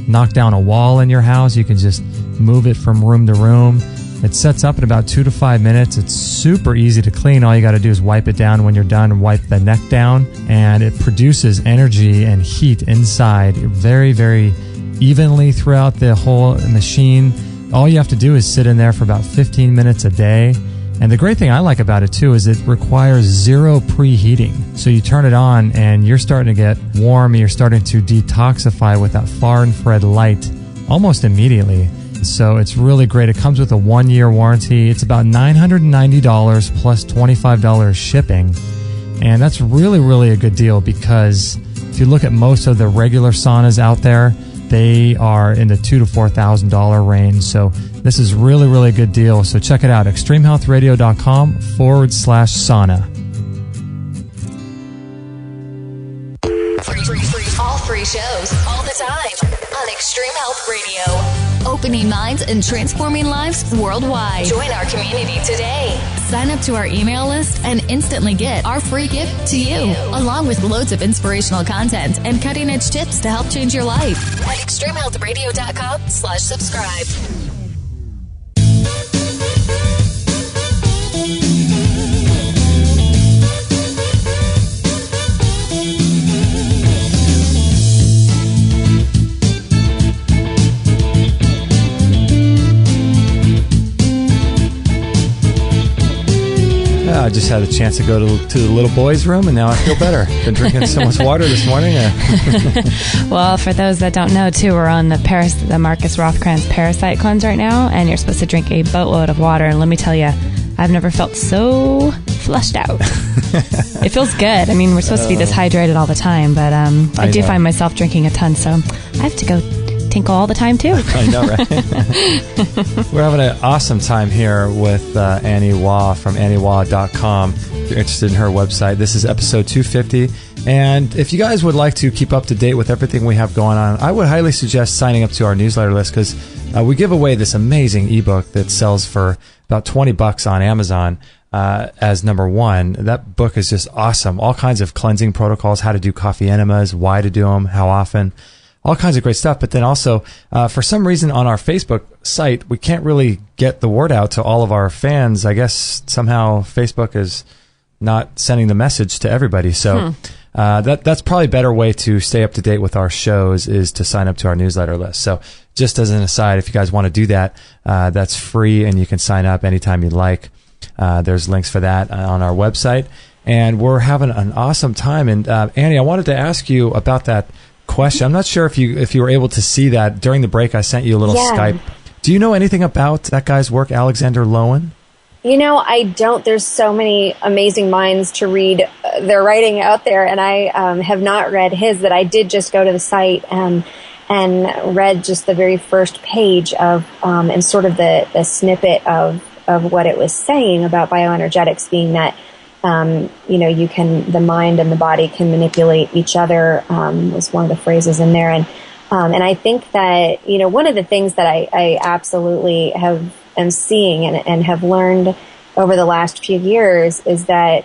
knock down a wall in your house. You can just move it from room to room. It sets up in about 2 to 5 minutes. It's super easy to clean. All you got to do is wipe it down when you're done and wipe the neck down. And it produces energy and heat inside very, very evenly throughout the whole machine. All you have to do is sit in there for about 15 minutes a day. And the great thing I like about it too is it requires zero preheating. So you turn it on and you're starting to get warm. You're starting to detoxify with that far infrared light almost immediately. So it's really great. It comes with a 1-year warranty. It's about $990 plus $25 shipping. And that's really, really a good deal because if you look at most of the regular saunas out there, they are in the $2,000 to $4,000 range. So this is really, really a good deal. So check it out, extremehealthradio.com/sauna. All free shows, all the time on Extreme Health Radio. Opening minds and transforming lives worldwide. Join our community today. Sign up to our email list and instantly get our free gift to you, along with loads of inspirational content and cutting-edge tips to help change your life at extremehealthradio.com/subscribe. I just had a chance to go to the little boy's room, and now I feel better. Been drinking so much water this morning. Well, for those that don't know, too, we're on the Marcus Rothkranz Parasite Cleanse right now, and you're supposed to drink a boatload of water. And let me tell you, I've never felt so flushed out. It feels good. I mean, we're supposed to be this hydrated all the time, but I do find myself drinking a ton, so I have to go tinkle all the time too. I know, right? We're having an awesome time here with Annie Waugh from AnnieWaugh.com. If you're interested in her website, this is episode 250. And if you guys would like to keep up to date with everything we have going on, I would highly suggest signing up to our newsletter list because we give away this amazing ebook that sells for about $20 on Amazon as number one. That book is just awesome. All kinds of cleansing protocols, how to do coffee enemas, why to do them, how often. All kinds of great stuff. But then also, for some reason on our Facebook site, we can't really get the word out to all of our fans. I guess somehow Facebook is not sending the message to everybody. So that's probably a better way to stay up to date with our shows is to sign up to our newsletter list. So just as an aside, if you guys want to do that, that's free and you can sign up anytime you'd like. There's links for that on our website. And we're having an awesome time. And Annie, I wanted to ask you about that question. I'm not sure if you were able to see that during the break. I sent you a little Skype. Do you know anything about that guy's work, Alexander Lowen? I don't. There's so many amazing minds to read their writing out there, and I have not read his. But I did just go to the site and read just the very first page of and sort of the snippet of what it was saying about bioenergetics being that the mind and the body can manipulate each other, was one of the phrases in there. And I think that, one of the things that I absolutely am seeing and have learned over the last few years is that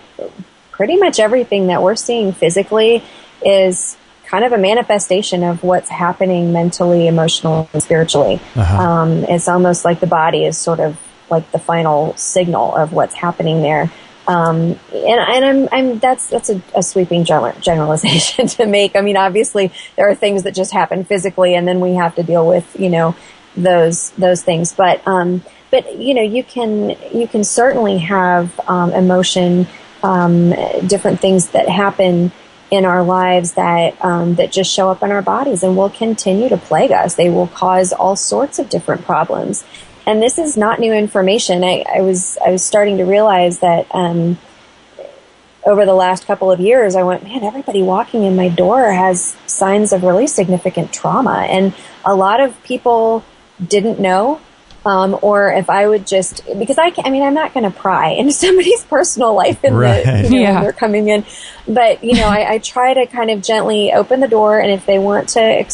pretty much everything that we're seeing physically is kind of a manifestation of what's happening mentally, emotionally, and spiritually. It's almost like the body is sort of like the final signal of what's happening there. And that's a sweeping generalization to make. I mean, obviously there are things that just happen physically and then we have to deal with, those things. But you can certainly have, emotion, different things that happen in our lives that just show up in our bodies and will continue to plague us. They will cause all sorts of different problems. And this is not new information. I was starting to realize that over the last couple of years, I went, man, everybody walking in my door has signs of really significant trauma. And a lot of people didn't know. Or if I would just, because I'm not going to pry into somebody's personal life when they're coming in. But, I try to kind of gently open the door. And if they want to,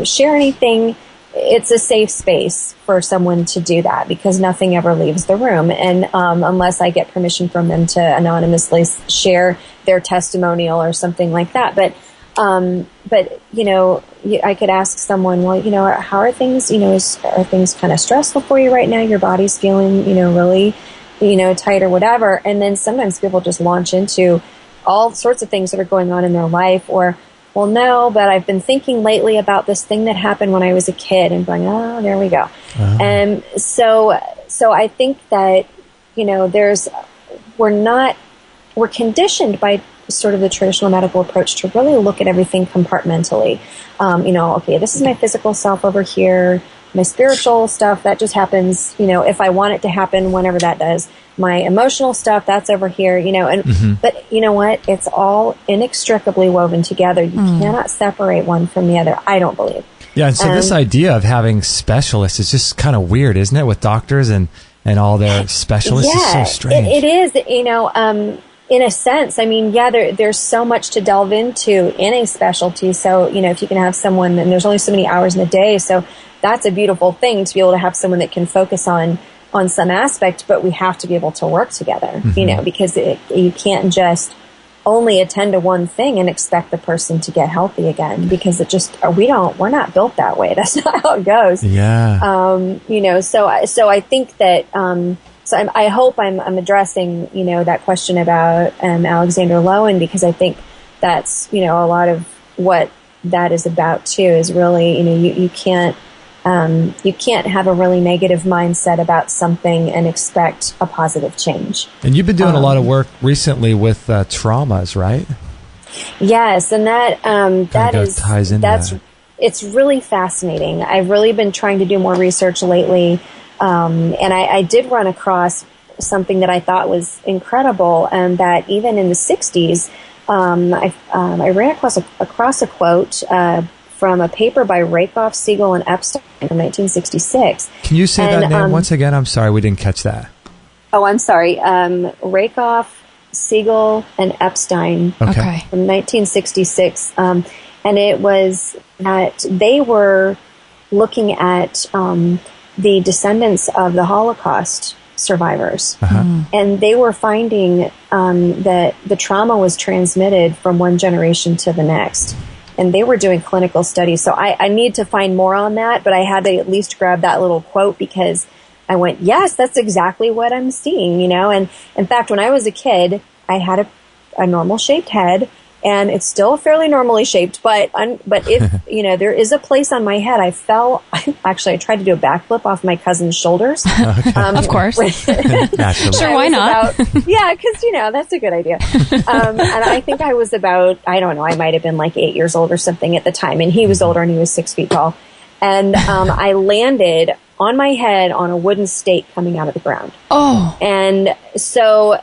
share anything, it's a safe space for someone to do that, because nothing ever leaves the room. And unless I get permission from them to anonymously share their testimonial or something like that. But I could ask someone, well, how are things, are things kind of stressful for you right now? Your body's feeling, really, tight or whatever. And then sometimes people just launch into all sorts of things that are going on in their life, or, well, no, but I've been thinking lately about this thing that happened when I was a kid, and going, oh, there we go. Uh-huh. And so I think that, we're conditioned by sort of the traditional medical approach to really look at everything compartmentally. Okay, this is my physical self over here. My spiritual stuff, that just happens, if I want it to happen, whenever that does. My emotional stuff, that's over here, but you know what? It's all inextricably woven together. You cannot separate one from the other, I don't believe. Yeah, and so this idea of having specialists is just kind of weird, isn't it? With doctors and all their specialists is so strange. It is, in a sense. There's so much to delve into in a specialty. So, if you can have someone, and there's only so many hours in a day, so that's a beautiful thing to be able to have someone that can focus on some aspect, but we have to be able to work together, because you can't just only attend to one thing and expect the person to get healthy again, because we're not built that way. That's not how it goes. Yeah. So I think that, I hope I'm addressing, that question about Alexander Lowen, because I think that's, a lot of what that is about too, is really, you can't have a really negative mindset about something and expect a positive change. And you've been doing a lot of work recently with traumas, right? Yes, and ties into that. It's really fascinating. I've really been trying to do more research lately. And I did run across something that I thought was incredible, and that even in the 60s, I ran across a quote from a paper by Rakoff, Siegel, and Epstein in 1966. Can you say that name once again? I'm sorry, we didn't catch that. Oh, I'm sorry. Rakoff, Siegel, and Epstein okay. From 1966. And it was that they were looking at the descendants of the Holocaust survivors. Uh-huh. And they were finding that the trauma was transmitted from one generation to the next. And they were doing clinical studies. So I need to find more on that, but I had to at least grab that little quote, because I went, yes, that's exactly what I'm seeing, And in fact, when I was a kid, I had a normal shaped head. And it's still fairly normally shaped, but if, there is a place on my head, I tried to do a backflip off my cousin's shoulders. Okay. Of course. Sure, why not? Because, that's a good idea. And I think I was about, I don't know, I might have been like 8 years old or something at the time. And he was older, and he was 6 feet tall. And I landed on my head on a wooden stake coming out of the ground. Oh. And so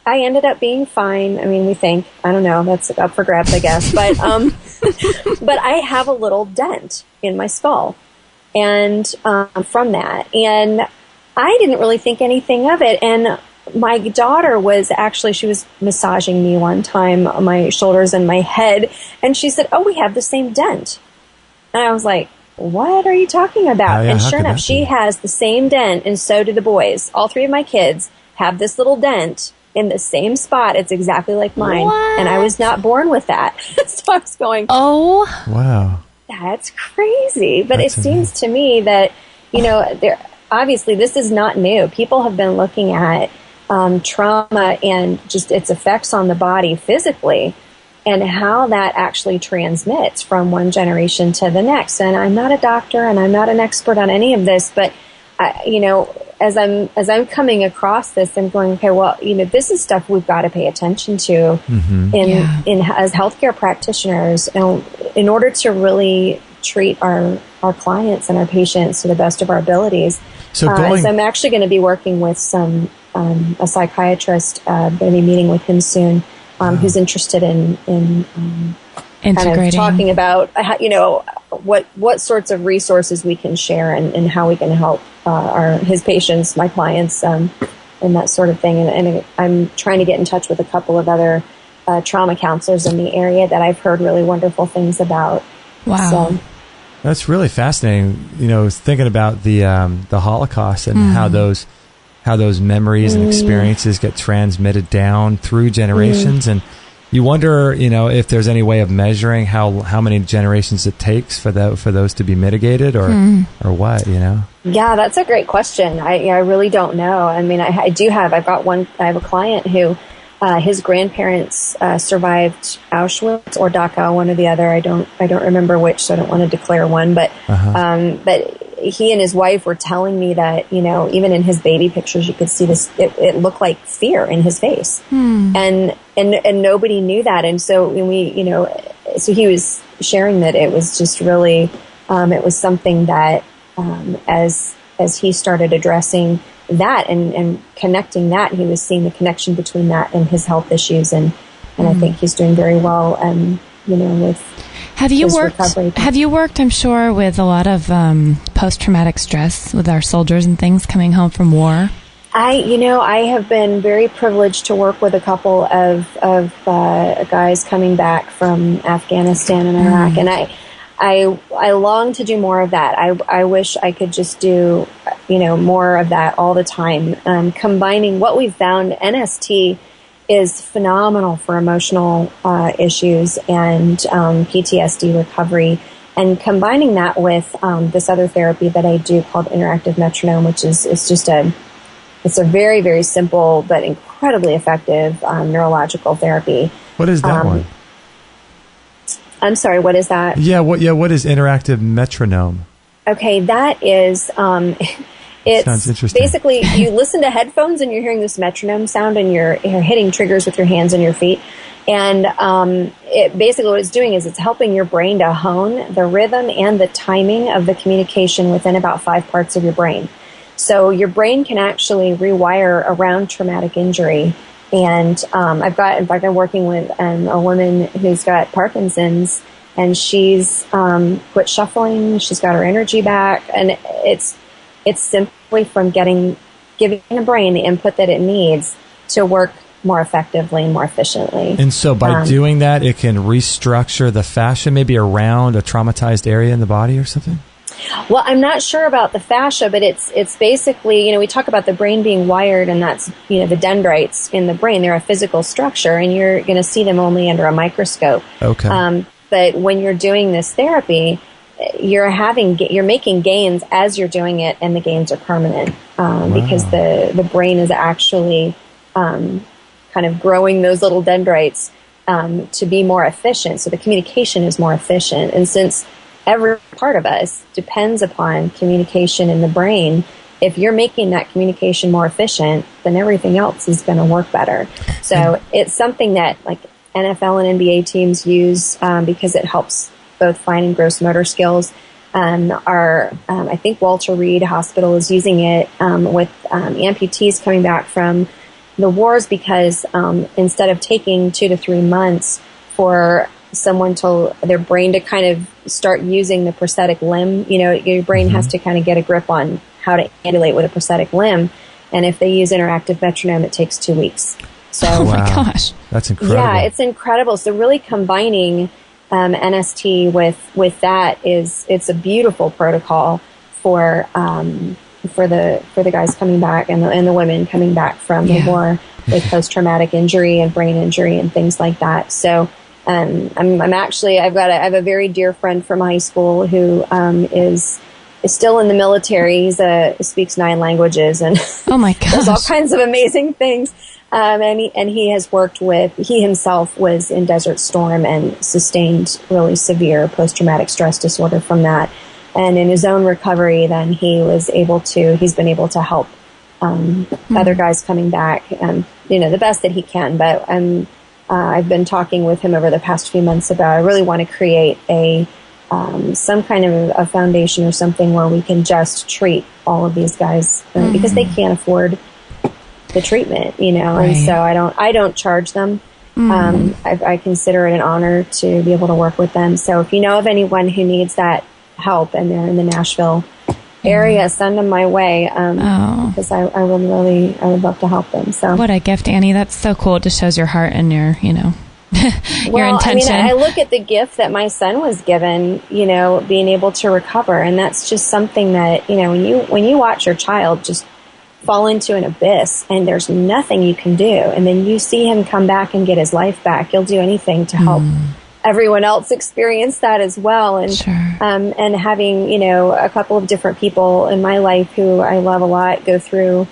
I ended up being fine. We think. I don't know. That's up for grabs, I guess. But but I have a little dent in my skull, and from that, and I didn't really think anything of it. And my daughter she was massaging me one time on my shoulders and my head, and she said, "Oh, we have the same dent." And I was like, "What are you talking about?" Oh, yeah, and sure enough, she has the same dent, and so do the boys. All three of my kids have this little dent in the same spot. It's exactly like mine. What? And I was not born with that. So I was going, oh, wow, that's crazy. But it seems to me that, obviously this is not new. People have been looking at trauma and just its effects on the body physically, and how that actually transmits from one generation to the next. And I'm not a doctor, and I'm not an expert on any of this, but as I'm coming across this, I'm going, okay, well, this is stuff we've got to pay attention to as healthcare practitioners, in order to really treat our clients and our patients to the best of our abilities. So I'm actually going to be working with a psychiatrist, going to be meeting with him soon, who's interested in kind of talking about what sorts of resources we can share and how we can help his patients, my clients, and that sort of thing. And I'm trying to get in touch with a couple of other trauma counselors in the area that I've heard really wonderful things about. Wow. So, that's really fascinating. Thinking about the Holocaust and how those memories and experiences get transmitted down through generations, and you wonder, if there's any way of measuring how many generations it takes for those to be mitigated, or what, Yeah, that's a great question. I really don't know. I mean, I have a client who his grandparents survived Auschwitz or Dachau, one or the other. I don't remember which, so I don't want to declare one. But but he and his wife were telling me that even in his baby pictures, you could see this. It looked like fear in his face, and nobody knew that. And so when so he was sharing that it was just really it was something that as he started addressing that and connecting that, he was seeing the connection between that and his health issues, and I think he's doing very well. With have you his worked? recovery. Have you worked? I'm sure with a lot of post-traumatic stress with our soldiers and things coming home from war. I have been very privileged to work with a couple of guys coming back from Afghanistan and Iraq, and I long to do more of that. I wish I could just do, more of that all the time. Combining what we've found, NST is phenomenal for emotional issues and PTSD recovery. And combining that with this other therapy that I do called interactive metronome, which is it's a very, very simple but incredibly effective neurological therapy. What is that one? I'm sorry, what is that? What is interactive metronome? Okay, that is, it's sounds interesting. Basically you listen to headphones and you're hearing this metronome sound and you're hitting triggers with your hands and your feet. And it basically what it's doing is it's helping your brain to hone the rhythm and the timing of the communication within about 5 parts of your brain. So your brain can actually rewire around traumatic injury. And I'm working with a woman who's got Parkinson's, and she's quit shuffling. She's got her energy back, and it's simply from giving the brain the input that it needs to work more effectively and more efficiently. And so by doing that, it can restructure the fascia maybe around a traumatized area in the body or something? Well, I'm not sure about the fascia, but it's basically, we talk about the brain being wired, and that's, the dendrites in the brain. They're a physical structure, and you're going to see them only under a microscope. Okay. But when you're doing this therapy, you're making gains as you're doing it, and the gains are permanent because the brain is actually kind of growing those little dendrites to be more efficient. So the communication is more efficient, and since every part of us depends upon communication in the brain, if you're making that communication more efficient, then everything else is going to work better. So it's something that like NFL and NBA teams use because it helps both fine and gross motor skills. I think Walter Reed Hospital is using it with amputees coming back from the wars because instead of taking 2 to 3 months for their brain to kind of start using the prosthetic limb, your brain has to kind of get a grip on how to ambulate with a prosthetic limb. And if they use interactive metronome, it takes 2 weeks. So, oh my gosh, that's incredible. Yeah, it's incredible. So really combining NST with that it's a beautiful protocol for the guys coming back and the women coming back from the war with post-traumatic injury and brain injury and things like that. So I have a very dear friend from high school who is still in the military. He speaks 9 languages and oh my gosh, does all kinds of amazing things. And he has worked he himself was in Desert Storm and sustained really severe post-traumatic stress disorder from that. And in his own recovery, then he's been able to help other guys coming back, the best that he can. But I've been talking with him over the past few months about I really want to create some kind of a foundation or something where we can just treat all of these guys because they can't afford the treatment, Right. And so I don't charge them. I consider it an honor to be able to work with them. So if you know of anyone who needs that help and they're in the Nashville area, send them my way, because I would love to help them. So what a gift, Annie. That's so cool. It just shows your heart and your, your intention. I look at the gift that my son was given, being able to recover. And that's just something that, when you watch your child just fall into an abyss and there's nothing you can do, and then you see him come back and get his life back, you'll do anything to help everyone else experience that as well. And and having a couple of different people in my life who I love a lot go through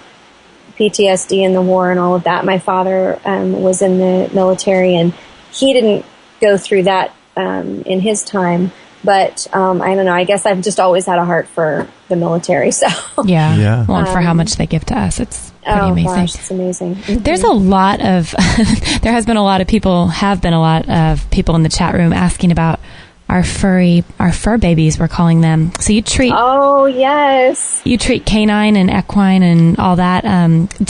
PTSD and the war and all of that. My father was in the military, and he didn't go through that in his time. But I don't know. I guess I've just always had a heart for the military. So yeah. Well, and for how much they give to us, it's pretty amazing. Gosh, it's amazing. There's a lot of have been a lot of people in the chat room asking about our fur babies, we're calling them. So you treat you treat canine and equine and all that.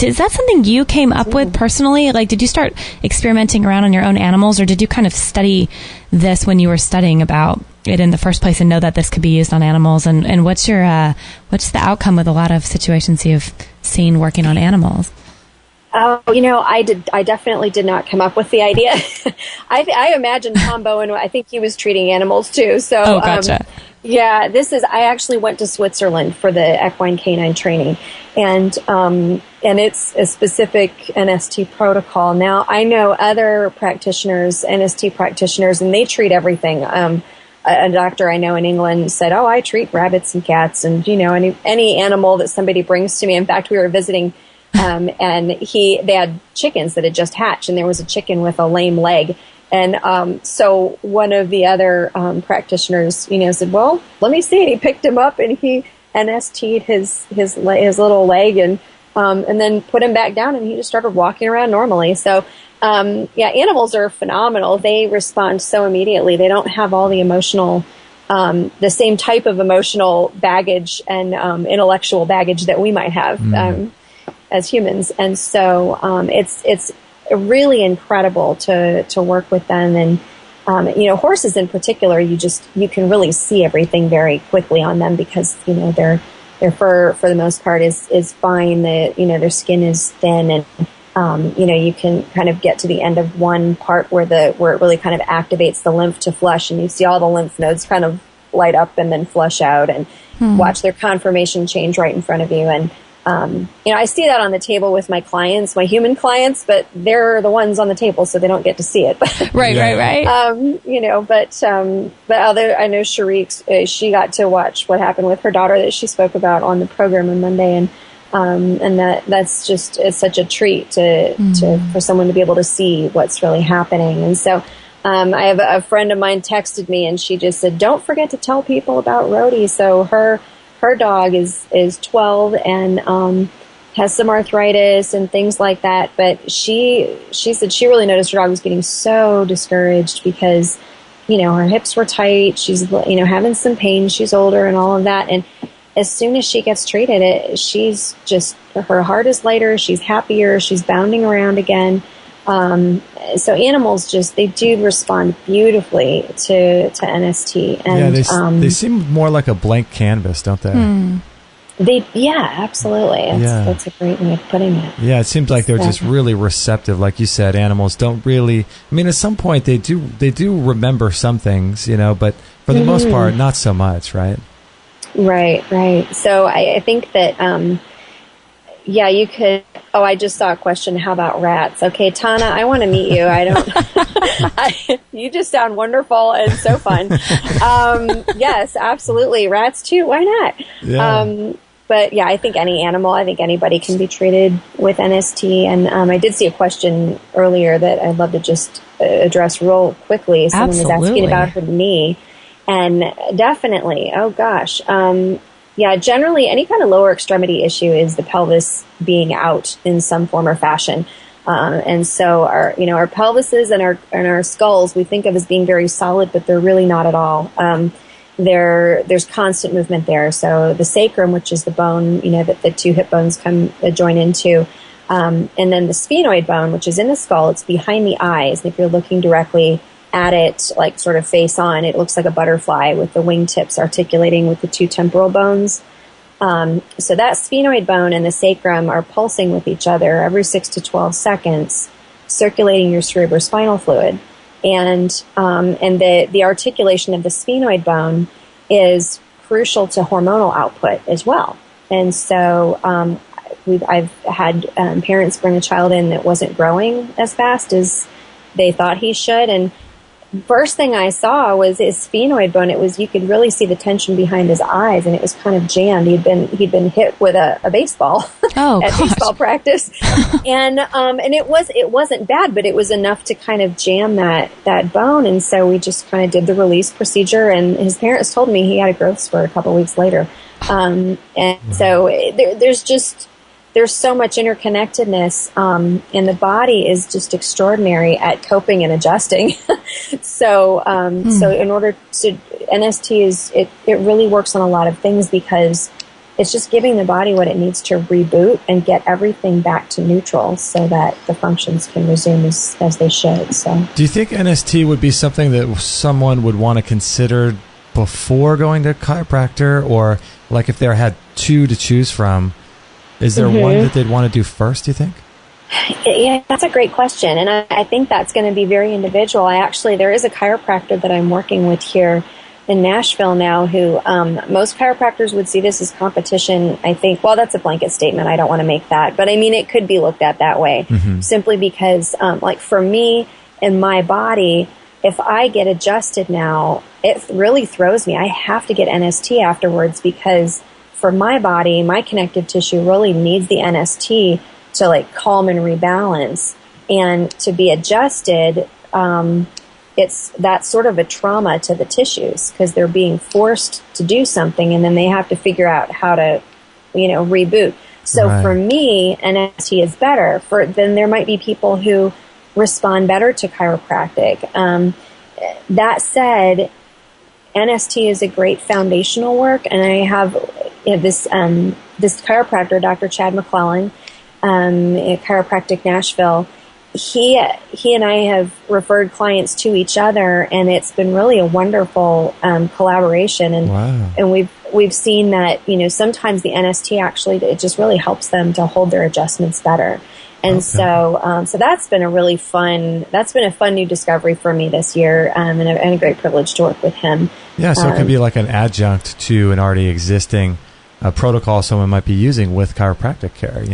Is that something you came up with personally? Like, did you start experimenting around on your own animals, or did you kind of study this when you were studying about it in the first place and know that this could be used on animals? And what's the outcome with a lot of situations you've seen working on animals? I definitely did not come up with the idea. I imagine Tom Bowen, I think he was treating animals too. So, gotcha. I actually went to Switzerland for the equine canine training, and it's a specific NST protocol. Now, I know other practitioners, NST practitioners, and they treat everything. A doctor I know in England said, I treat rabbits and cats and, any animal that somebody brings to me. In fact, we were visiting and they had chickens that had just hatched, and there was a chicken with a lame leg. And so one of the other practitioners, said, well, let me see. And he picked him up and he NST'd his little leg and then put him back down, and he just started walking around normally. So, animals are phenomenal. They respond so immediately. They don't have all the emotional, the same type of emotional baggage and intellectual baggage that we might have as humans. And so it's really incredible to work with them. And horses in particular, you can really see everything very quickly on them because their fur for the most part is fine. Their skin is thin, and you can kind of get to the end of one part where it really kind of activates the lymph to flush, and you see all the lymph nodes kind of light up and then flush out, and watch their conformation change right in front of you. And I see that on the table with my clients, my human clients, but they're the ones on the table, so they don't get to see it. Right. But I know Shariq, she got to watch what happened with her daughter that she spoke about on the program on Monday, and that's just, it's such a treat for someone to be able to see what's really happening. And so, I have a friend of mine texted me, and she just said, don't forget to tell people about Rhodey. So her dog is 12 and has some arthritis and things like that. But she said she really noticed her dog was getting so discouraged because, her hips were tight. She's, having some pain. She's older and all of that. And as soon as she gets treated, she's just, her heart is lighter. She's happier. She's bounding around again. So animals they do respond beautifully to NST. And they seem more like a blank canvas, don't they? Absolutely. That's a great way of putting it. Yeah, it seems like they're just really receptive. Like you said, animals don't really, at some point they do remember some things, but for the most part, not so much, right? Right. So I think that, you could. Oh, I just saw a question. How about rats? Okay, Tana, I want to meet you. You just sound wonderful and so fun. Yes, absolutely. Rats too. Why not? Yeah. But yeah, I think any animal, I think anybody can be treated with NST. And I did see a question earlier that I'd love to just address real quickly. Someone was asking about her knee. And definitely, oh gosh. Generally any kind of lower extremity issue is the pelvis being out in some form or fashion. And so our pelvises and our skulls we think of as being very solid, but they're really not at all. There's constant movement there. So the sacrum, which is the bone, that the two hip bones join into, And then the sphenoid bone, which is in the skull, it's behind the eyes. And if you're looking directly at it, like sort of face on, it looks like a butterfly with the wingtips articulating with the two temporal bones. So that sphenoid bone and the sacrum are pulsing with each other every 6 to 12 seconds, circulating your cerebrospinal fluid. And the articulation of the sphenoid bone is crucial to hormonal output as well. And so I've had parents bring a child in that wasn't growing as fast as they thought he should. And first thing I saw was his sphenoid bone. It was, you could really see the tension behind his eyes, and it was kind of jammed. He'd been hit with a baseball at baseball practice, and it wasn't bad, but it was enough to kind of jam that bone. And so we just kind of did the release procedure, and his parents told me he had a growth spurt a couple weeks later. And so there's so much interconnectedness, and the body is just extraordinary at coping and adjusting. So in order to, NST it really works on a lot of things, because it's just giving the body what it needs to reboot and get everything back to neutral so that the functions can resume as they should. So, do you think NST would be something that someone would want to consider before going to chiropractor, or like if they had two to choose from? Is there one that they'd want to do first, do you think? Yeah, that's a great question. And I think that's going to be very individual. There is a chiropractor that I'm working with here in Nashville now who most chiropractors would see this as competition. I think, well, that's a blanket statement. I don't want to make that. But I mean, it could be looked at that way simply because, like for me and my body, if I get adjusted now, it really throws me. I have to get NST afterwards, because for my body, my connective tissue really needs the NST to like calm and rebalance. And to be adjusted, that's sort of a trauma to the tissues, because they're being forced to do something, and then they have to figure out how to, reboot. So for me, NST is better. Then there might be people who respond better to chiropractic. That said, NST is a great foundational work, and I have this chiropractor, Dr. Chad McClellan, at Chiropractic Nashville. He and I have referred clients to each other, and it's been really a wonderful collaboration. And we've seen that sometimes the NST actually, it just really helps them to hold their adjustments better. And so that's been a really fun new discovery for me this year, and a great privilege to work with him. Yeah, so it could be like an adjunct to an already existing protocol someone might be using with chiropractic care,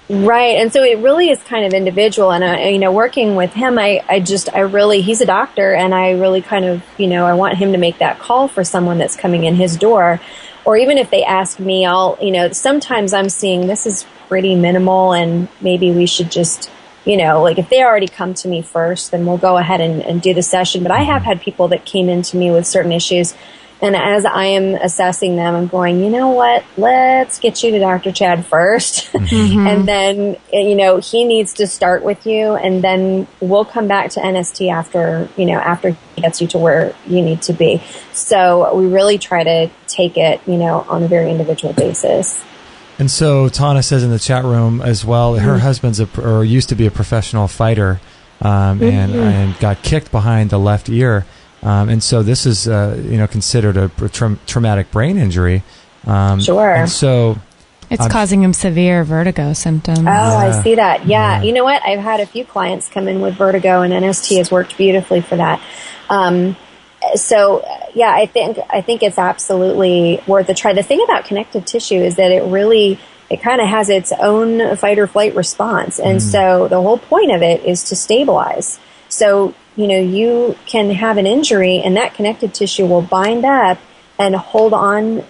Right, and so it really is kind of individual. And working with him, he's a doctor, and I really kind of, I want him to make that call for someone that's coming in his door. Or even if they ask me, sometimes I'm seeing this is pretty minimal, and maybe we should just, like if they already come to me first, then we'll go ahead and do the session. But I have had people that came into me with certain issues, and as I am assessing them, I'm going, you know what, let's get you to Dr. Chad first. And then, he needs to start with you, and then we'll come back to NST after he gets you to where you need to be. So we really try to take it, on a very individual basis. And so Tana says in the chat room as well, her husband's used to be a professional fighter, and got kicked behind the left ear. And so this is, considered a traumatic brain injury. Sure. And so it's causing him severe vertigo symptoms. Oh, I see that. Yeah. You know what? I've had a few clients come in with vertigo, and NST has worked beautifully for that. So yeah, I think it's absolutely worth a try. The thing about connective tissue is that it kind of has its own fight or flight response. And so the whole point of it is to stabilize. So, you can have an injury, and that connective tissue will bind up and hold on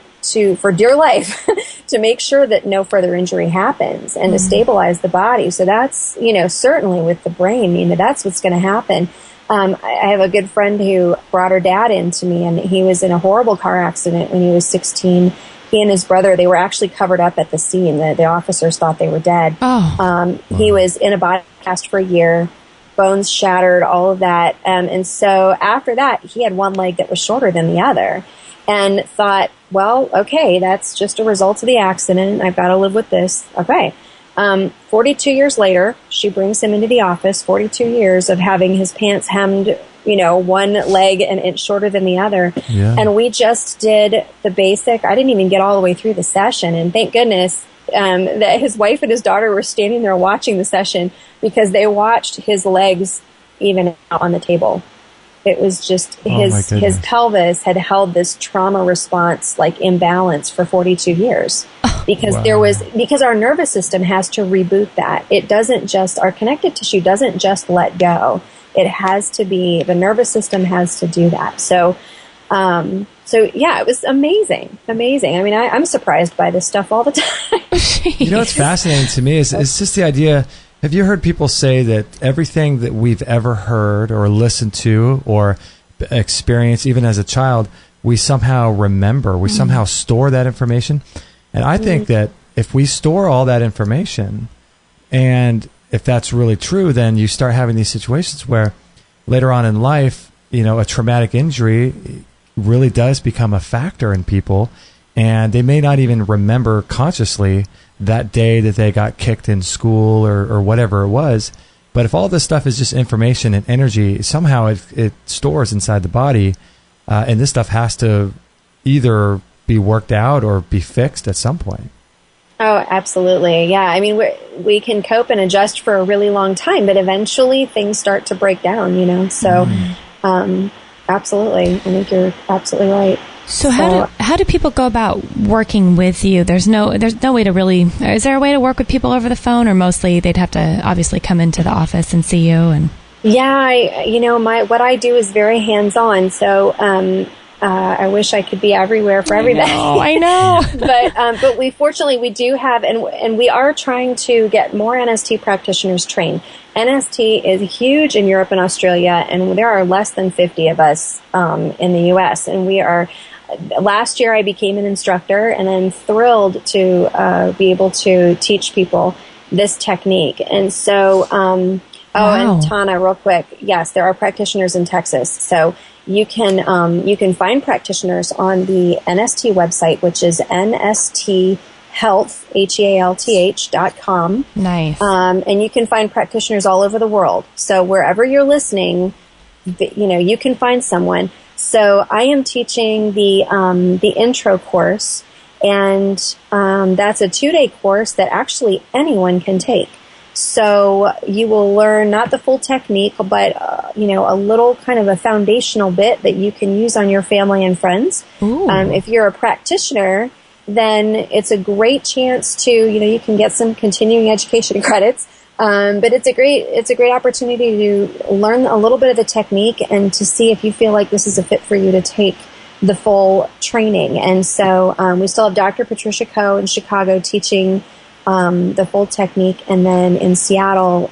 for dear life to make sure that no further injury happens, and to stabilize the body. So that's, certainly with the brain, that's what's going to happen. I have a good friend who brought her dad in to me, and he was in a horrible car accident when he was 16. He and his brother, they were actually covered up at the scene. The officers thought they were dead. He was in a body cast for a year, bones shattered, all of that. And so after that, he had one leg that was shorter than the other, and thought, well, okay, that's just a result of the accident. I've got to live with this. Okay. 42 years later, she brings him into the office, 42 years of having his pants hemmed, one leg an inch shorter than the other. Yeah. And we just did the basic. I didn't even get all the way through the session. And thank goodness that his wife and his daughter were standing there watching the session, because they watched his legs even out on the table. It was just his pelvis had held this trauma response like imbalance for 42 years because because our nervous system has to reboot that. It doesn't just, our connective tissue doesn't just let go. It has to be, the nervous system has to do that. So yeah, it was amazing. I mean, I'm surprised by this stuff all the time. What's fascinating to me is just the idea. Have you heard people say that everything that we've ever heard or listened to or experienced, even as a child, we somehow remember, we somehow store that information? And I think that if we store all that information, and if that's really true, then you start having these situations where later on in life, a traumatic injury really does become a factor in people, and they may not even remember consciously that day that they got kicked in school or whatever it was. But if all this stuff is just information and energy, somehow it stores inside the body, and this stuff has to either be worked out or be fixed at some point. Oh, absolutely. Yeah. I mean, we can cope and adjust for a really long time, but eventually things start to break down, So, absolutely. I think you're absolutely right. So how do people go about working with you? There's no way to really, is there a way to work with people over the phone, or mostly they'd have to obviously come into the office and see you? And yeah, what I do is very hands-on. So, I wish I could be everywhere for everybody. I know. But we do have, and we are trying to get more NST practitioners trained. NST is huge in Europe and Australia, and there are less than 50 of us in the U.S. And we are. Last year, I became an instructor, and I'm thrilled to be able to teach people this technique. And so, and Tana, real quick, yes, there are practitioners in Texas. So you can find practitioners on the NST website, which is NST Health, HEALTH.com. Nice. And you can find practitioners all over the world. So wherever you're listening, you can find someone. So I am teaching the intro course, and that's a 2-day course that actually anyone can take. So you will learn not the full technique, but a little kind of a foundational bit that you can use on your family and friends. If you're a practitioner, then it's a great chance to, you can get some continuing education credits. But it's a great opportunity to learn a little bit of the technique and to see if you feel like this is a fit for you to take the full training. And so we still have Dr. Patricia Coe in Chicago teaching the full technique, and then in Seattle,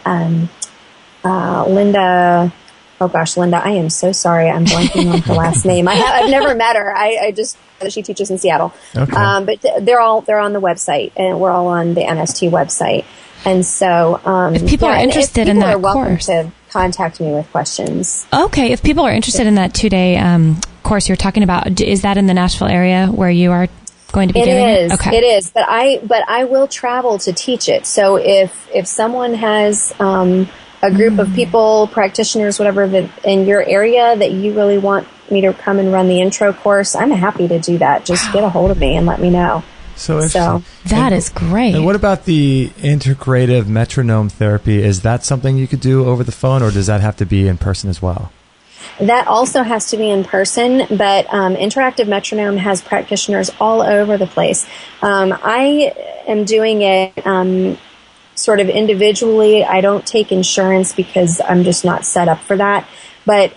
Linda. Oh gosh, Linda, I am so sorry. I'm blanking on her last name. I've never met her. I just know that she teaches in Seattle. Okay. But they're on the website, and we're all on the NST website. And so, if people are interested in that course, to contact me with questions. Okay, if people are interested in that 2-day course you're talking about, is that in the Nashville area where you are going to be doing it? Okay. It is, but I will travel to teach it. So if someone has a group of people, practitioners, whatever, that in your area that you really want me to come and run the intro course, I'm happy to do that. Just get a hold of me and let me know. So interesting. That is great. And what about the integrative metronome therapy? Is that something you could do over the phone, or does that have to be in person as well? That also has to be in person, but interactive metronome has practitioners all over the place. I am doing it sort of individually. I don't take insurance because I'm just not set up for that. But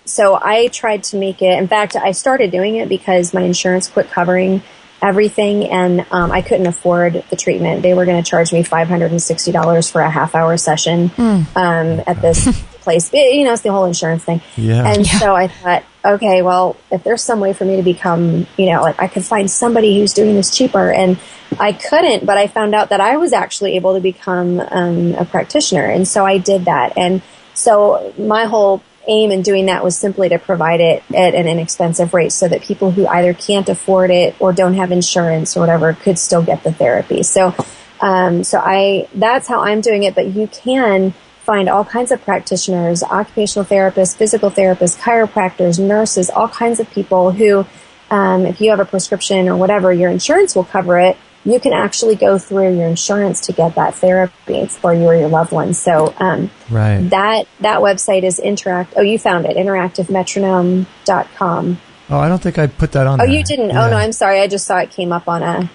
so I tried to make it. In fact, I started doing it because my insurance quit covering everything, and I couldn't afford the treatment. They were going to charge me $560 for a half-hour session at this place. It's the whole insurance thing. Yeah. And so I thought, okay, well, if there's some way for me to become, I could find somebody who's doing this cheaper. And I couldn't, but I found out that I was actually able to become a practitioner. And so I did that. And so my whole aim in doing that was simply to provide it at an inexpensive rate so that people who either can't afford it or don't have insurance or whatever could still get the therapy. So So that's how I'm doing it, but you can find all kinds of practitioners, occupational therapists, physical therapists, chiropractors, nurses, all kinds of people who, if you have a prescription or whatever, your insurance will cover it. You can actually go through your insurance to get that therapy. It's for you or your loved ones. So that website is you found it, interactivemetronome.com. Oh, I don't think I put that on there. You didn't? Yeah. Oh, no, I'm sorry. I just saw it came up on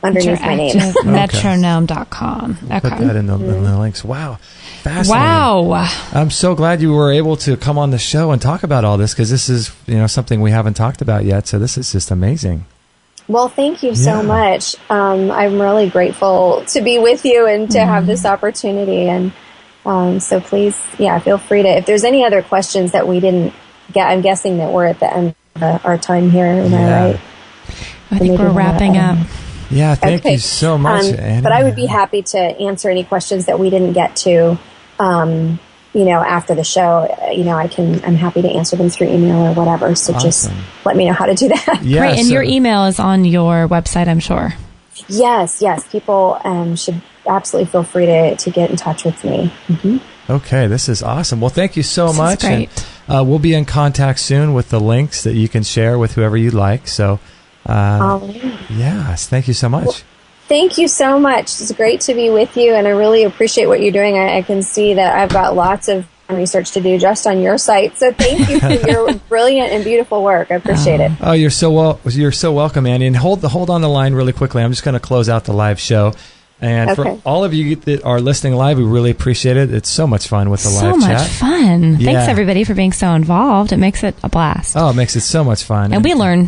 underneath my name. Metronome.com. Okay. Put that in the links. Wow. Fascinating. Wow. I'm so glad you were able to come on the show and talk about all this, because this is, something we haven't talked about yet. So this is just amazing. Well, thank you so much. I'm really grateful to be with you and to have this opportunity. And so please, feel free to, if there's any other questions that we didn't get, I'm guessing that we're at the end of our time here. Am I right? I think we're wrapping up. Yeah, thank you so much, Annie. But I would be happy to answer any questions that we didn't get to, after the show. I'm happy to answer them through email or whatever. So just let me know how to do that. Yeah, great. And your email is on your website, I'm sure. Yes. People should absolutely feel free to get in touch with me. Mm-hmm. Okay, this is awesome. Well, thank you so much. This is great. And, we'll be in contact soon with the links that you can share with whoever you'd like. So, yes, thank you so much. Well, thank you so much. It's great to be with you, and I really appreciate what you're doing. I can see that I've got lots of research to do just on your site. So thank you for your brilliant and beautiful work. I appreciate it. Oh, you're so welcome, Annie. And hold on the line really quickly. I'm just going to close out the live show. And for all of you that are listening live, we really appreciate it. It's so much fun with the live chat. So much fun. Yeah. Thanks, everybody, for being so involved. It makes it a blast. Oh, it makes it so much fun. And we learn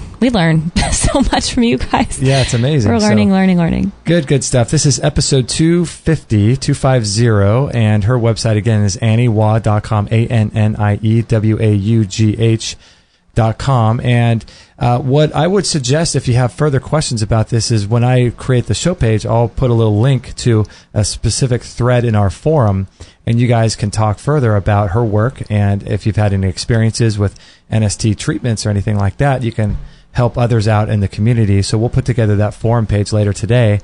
so much from you guys. Yeah, it's amazing. We're learning. Good stuff. This is episode 250, and her website, again, is AnnieWaugh.com, AnnieWaugh.com. And what I would suggest, if you have further questions about this, is when I create the show page, I'll put a little link to a specific thread in our forum, and you guys can talk further about her work. And if you've had any experiences with NST treatments or anything like that, you can help others out in the community. So we'll put together that forum page later today.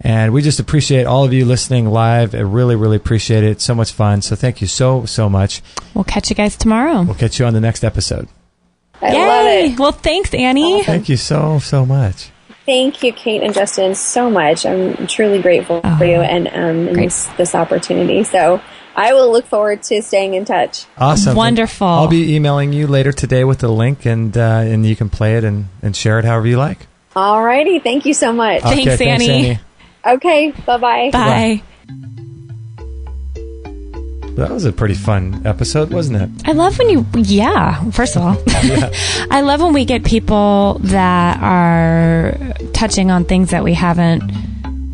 And we just appreciate all of you listening live. I really, really appreciate it. It's so much fun. So thank you so much. We'll catch you guys tomorrow. We'll catch you on the next episode. I love it. Well, thanks, Annie. Awesome. Thank you so much. Thank you, Kate and Justin, so much. I'm truly grateful for you and this opportunity. So I will look forward to staying in touch. Awesome. Wonderful. I'll be emailing you later today with the link, and you can play it and share it however you like. All righty. Thank you so much. Okay, thanks, Annie. Okay. Bye-bye. Bye. That was a pretty fun episode, wasn't it? I love when first of all, I love when we get people that are touching on things that we haven't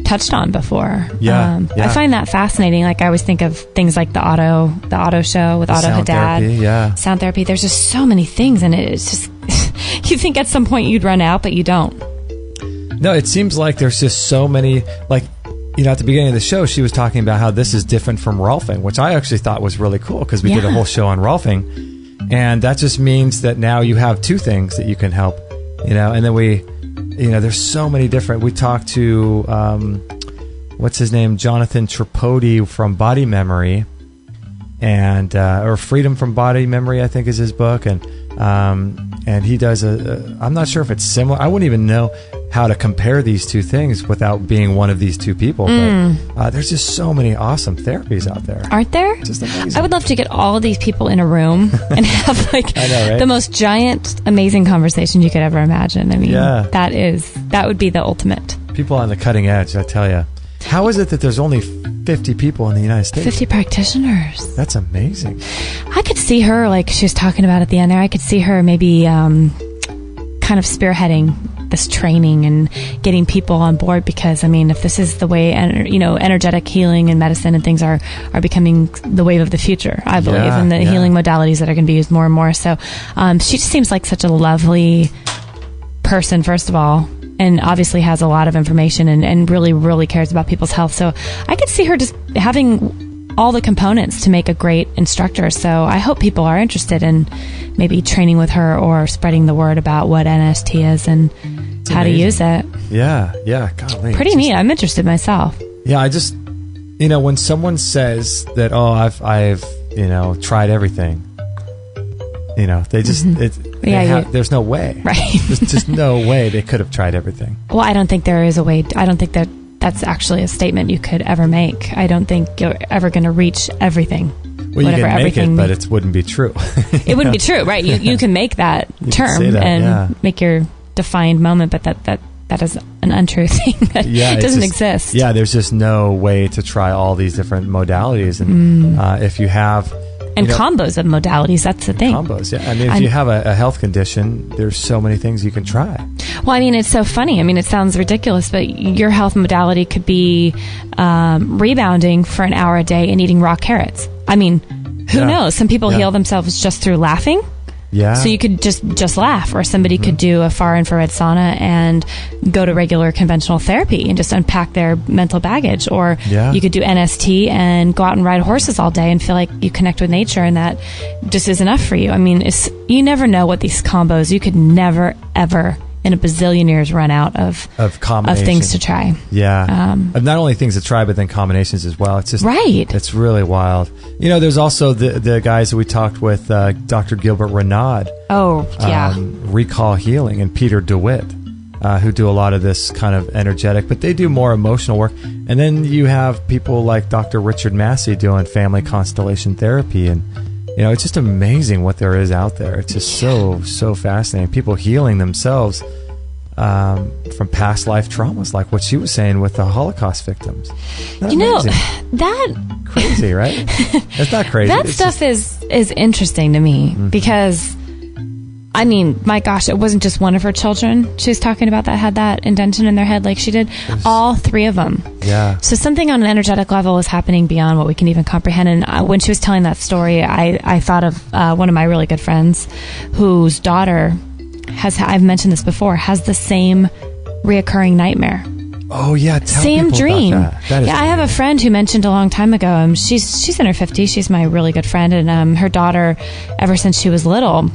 touched on before. I find that fascinating. Like, I always think of things like the auto show with Auto Haddad. Sound therapy. There's just so many things, and it's just, you think at some point you'd run out, but you don't. No, it seems like there's just so many, like, at the beginning of the show, she was talking about how this is different from Rolfing, which I actually thought was really cool, because we did a whole show on Rolfing. And that just means that now you have two things that you can help, and then there's so many different, we talked to, what's his name? Jonathan Tripodi from Body Memory, and, or Freedom from Body Memory, I think is his book. And he does I'm not sure if it's similar. I wouldn't even know how to compare these two things without being one of these two people. But there's just so many awesome therapies out there. Aren't there? Just amazing. I would love to get all of these people in a room and have the most giant, amazing conversation you could ever imagine. I mean, that would be the ultimate. People on the cutting edge, I tell you. How is it that there's only 50 people in the United States? 50 practitioners. That's amazing. I could see her, like she was talking about at the end there, I could see her maybe kind of spearheading this training and getting people on board, because, I mean, if this is the way, energetic healing and medicine and things are becoming the wave of the future, I believe, and the healing modalities that are going to be used more and more. So she just seems like such a lovely person, first of all, and obviously has a lot of information and really, really cares about people's health. So I could see her just having all the components to make a great instructor. So I hope people are interested in maybe training with her or spreading the word about what NST is and how to use it. Yeah. Golly. Pretty neat. I'm interested myself. Yeah, I just, when someone says that, oh, I've tried everything, they just, there's no way. Right. There's just no way they could have tried everything. Well, I don't think there is a way. I don't think that's actually a statement you could ever make. I don't think you're ever going to reach everything. Well, you can make it, but it wouldn't be true. It wouldn't be true, right? You can make that term make your defined moment, but that is an untrue thing. That doesn't exist. Yeah, there's just no way to try all these different modalities. And if you have... And combos of modalities, that's the thing. Combos, yeah. I mean, if you have a health condition, there's so many things you can try. Well, I mean, it's so funny. I mean, it sounds ridiculous, but your health modality could be rebounding for an hour a day and eating raw carrots. I mean, who knows? Some people heal themselves just through laughing. Yeah. So you could just laugh, or somebody could do a far infrared sauna and go to regular conventional therapy and just unpack their mental baggage. Or you could do NST and go out and ride horses all day and feel like you connect with nature, and that just is enough for you. I mean, you never know what these combos, you could never, ever in a bazillion years run out of things to try. Yeah. Not only things to try, but then combinations as well. It's just It's really wild. There's also the guys that we talked with, Dr. Gilbert Renaud. Oh, yeah. Recall Healing, and Peter DeWitt, who do a lot of this kind of energetic, but they do more emotional work. And then you have people like Dr. Richard Massey doing family constellation therapy, and it's just amazing what there is out there. It's just so fascinating. People healing themselves from past life traumas, like what she was saying with the Holocaust victims. That crazy, right? It's not crazy. That stuff is interesting to me because, I mean, my gosh, it wasn't just one of her children she was talking about that had that indentation in their head like she did. All three of them. Yeah. So something on an energetic level is happening beyond what we can even comprehend. And when she was telling that story, I thought of one of my really good friends whose daughter I've mentioned this before, has the same reoccurring nightmare. Oh, yeah. Tell same people dream. About that. I have a friend who mentioned a long time ago, she's in her 50s. She's my really good friend. And her daughter, ever since she was little,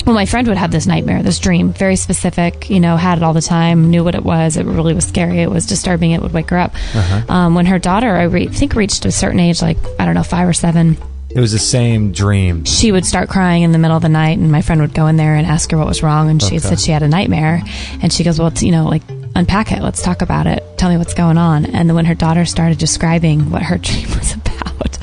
well, my friend would have this nightmare, this dream, very specific, had it all the time, knew what it was. It really was scary. It was disturbing. It would wake her up. When her daughter, I think, reached a certain age, like, 5 or 7. It was the same dream. She would start crying in the middle of the night, and my friend would go in there and ask her what was wrong, and she said she had a nightmare. And she goes, well, it's, unpack it. Let's talk about it. Tell me what's going on. And then when her daughter started describing what her dream was about,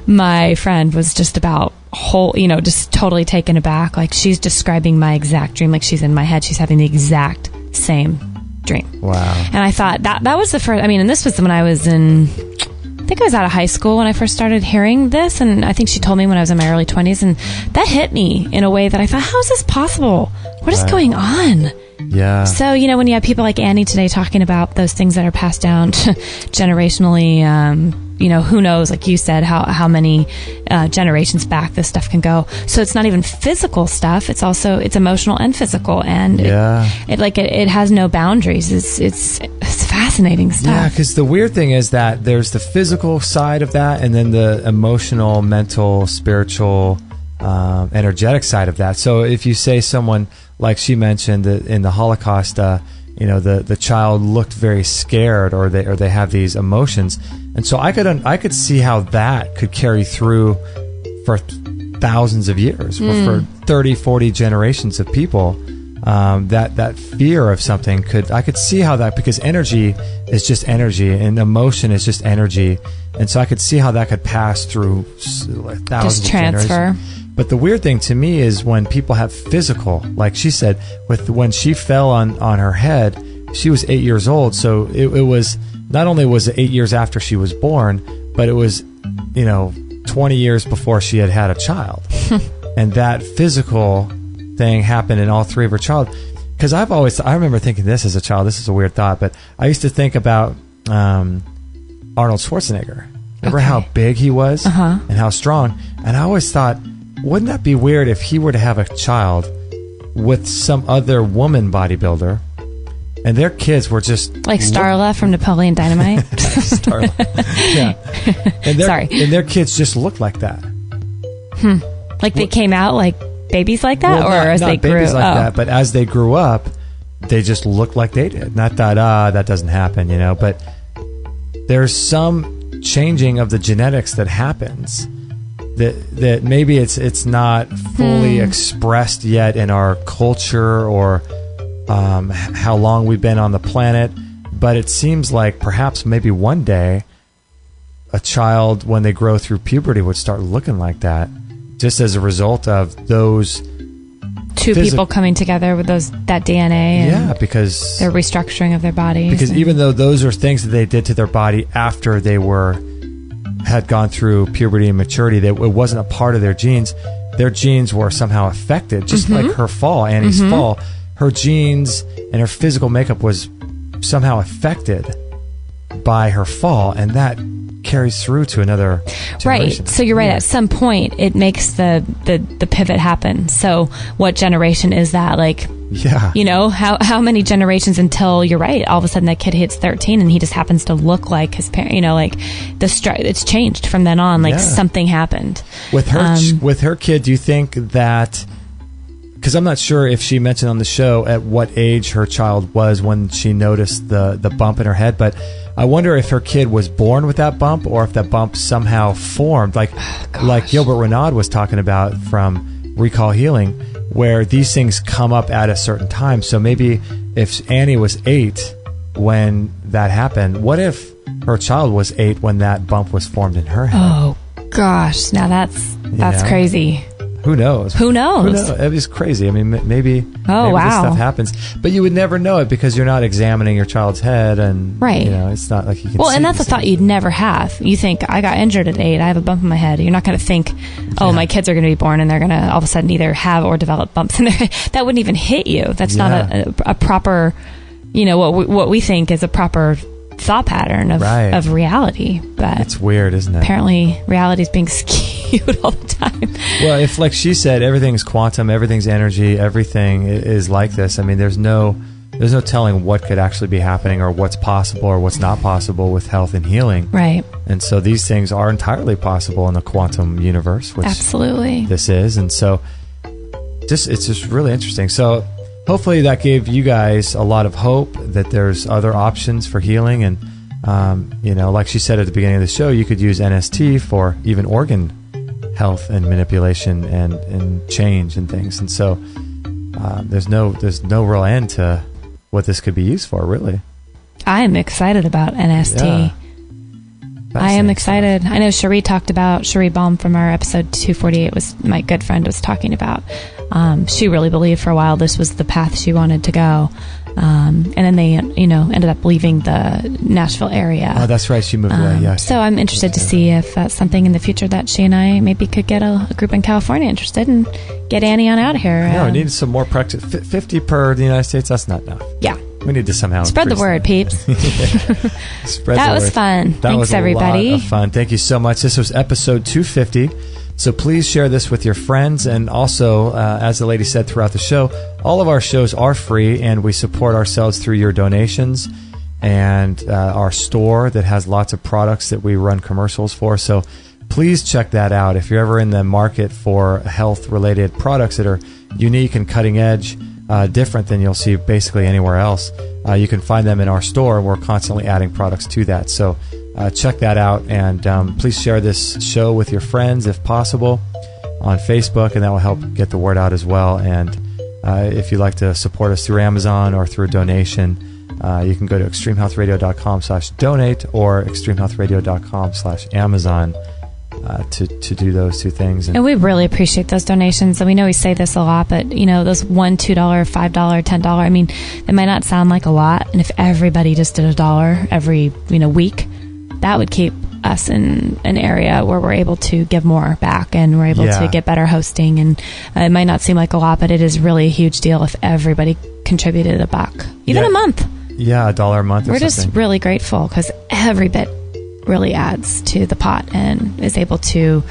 my friend was just about just totally taken aback. Like, she's describing my exact dream. Like, she's in my head. She's having the exact same dream. Wow. And I thought that was the first, and this was when I was I think I was out of high school when I first started hearing this, and I think she told me when I was in my early 20s, and that hit me in a way that I thought, how is this possible? What is going on? Yeah. So, when you have people like Annie today talking about those things that are passed down generationally, who knows, like you said, how many generations back this stuff can go. So it's not even physical stuff. It's emotional and physical. And it has no boundaries. It's fascinating stuff. Yeah, because the weird thing is that there's the physical side of that, and then the emotional, mental, spiritual, energetic side of that. So if you say someone, like she mentioned, that in the Holocaust, the child looked very scared, or they have these emotions, and so I could see how that could carry through for thousands of years, for 30, 40 generations of people. That fear of something I could see how that, because energy is just energy, and emotion is just energy, and so I could see how that could pass through thousands of generations. But the weird thing to me is when people have physical, like she said, when she fell on her head, she was 8 years old. So it was, not only was it 8 years after she was born, but it was, 20 years before she had a child. And that physical thing happened in all three of her child. Because I remember thinking this as a child, this is a weird thought, but I used to think about Arnold Schwarzenegger. Remember how big he was and how strong? And I always thought, wouldn't that be weird if he were to have a child with some other woman bodybuilder, and their kids were just like Starla from Napoleon Dynamite? Starla, yeah. And their kids just looked like that. Like they came out like babies like that, or as they grew babies like that, but as they grew up, they just looked like they did. Not that that doesn't happen, but there's some changing of the genetics that happens. That maybe it's not fully expressed yet in our culture or how long we've been on the planet, but it seems like perhaps maybe one day a child, when they grow through puberty, would start looking like that, just as a result of those two people coming together with that DNA. And because their restructuring of their bodies. Because even though those are things that they did to their body after they had gone through puberty and maturity, that it wasn't a part of their genes. Their genes were somehow affected, just like her fall, Annie's fall. Her genes and her physical makeup was somehow affected by her fall, and that carries through to another generation. Right. So you're right. At some point, it makes the pivot happen. So what generation is that? Like, you know, how many generations until, you're right, all of a sudden that kid hits 13 and he just happens to look like his parent, you know, like it's changed from then on, like something happened. With her kid, do you think that, because I'm not sure if she mentioned on the show at what age her child was when she noticed the bump in her head, but I wonder if her kid was born with that bump or if that bump somehow formed, like Gilbert Renaud was talking about from Recall Healing, where these things come up at a certain time. So maybe if Annie was 8 when that happened, what if her child was 8 when that bump was formed in her head? Oh gosh, now that's crazy. Who knows? Who knows? It was crazy. I mean, maybe this stuff happens, but you would never know it because you're not examining your child's head, and you know, it's not like you can. Well, and that's a thought you'd never have. You think, I got injured at 8, I have a bump in my head. You're not going to think, my kids are going to be born and they're going to all of a sudden either have or develop bumps in their head. That wouldn't even hit you. That's not a proper, you know, what we think is a proper thought pattern of reality. But it's weird, isn't it? Apparently reality is being skewed all the time. Well, if, like she said, everything's quantum, everything's energy, everything is like this. I mean, there's no telling what could actually be happening or what's possible or what's not possible with health and healing. Right. And so these things are entirely possible in the quantum universe, which absolutely this is. And so it's just really interesting. So hopefully that gave you guys a lot of hope that there's other options for healing. And, you know, like she said at the beginning of the show, you could use NST for even organ health and manipulation and change and things. And so there's no real end to what this could be used for, really. I am excited about NST. Yeah. I am excited. I know Cherie Baum from our episode 248 was my good friend was talking about. She really believed for a while this was the path she wanted to go. And then they, you know, ended up leaving the Nashville area. Oh, that's right. She moved away, yes. So I'm interested to see if that's something in the future that she and I maybe could get a group in California interested and get Annie on out of here. No, we need some more practice. 50 per the United States, that's not enough. Yeah. We need to somehow spread the word, peeps. That was fun. Thanks, everybody. That was a lot of fun. Thank you so much. This was episode 250. So please share this with your friends. And also, as the lady said throughout the show, all of our shows are free, and we support ourselves through your donations and our store that has lots of products that we run commercials for. So please check that out. If you're ever in the market for health-related products that are unique and cutting-edge, different than you'll see basically anywhere else, you can find them in our store. We're constantly adding products to that. So check that out, and please share this show with your friends if possible on Facebook, and that will help get the word out as well. And if you'd like to support us through Amazon or through a donation, you can go to extremehealthradio.com/donate or extremehealthradio.com/Amazon to do those two things. And we really appreciate those donations. And we know we say this a lot, but you know, those $1, $2, $5, $10, I mean, it might not sound like a lot. And if everybody just did $1 every, week, that would keep us in an area where we're able to give more back and we're able to get better hosting. And it might not seem like a lot, but it is really a huge deal if everybody contributed $1, even a month. Yeah, $1 a month. We're just really grateful because every bit really adds to the pot and is able to,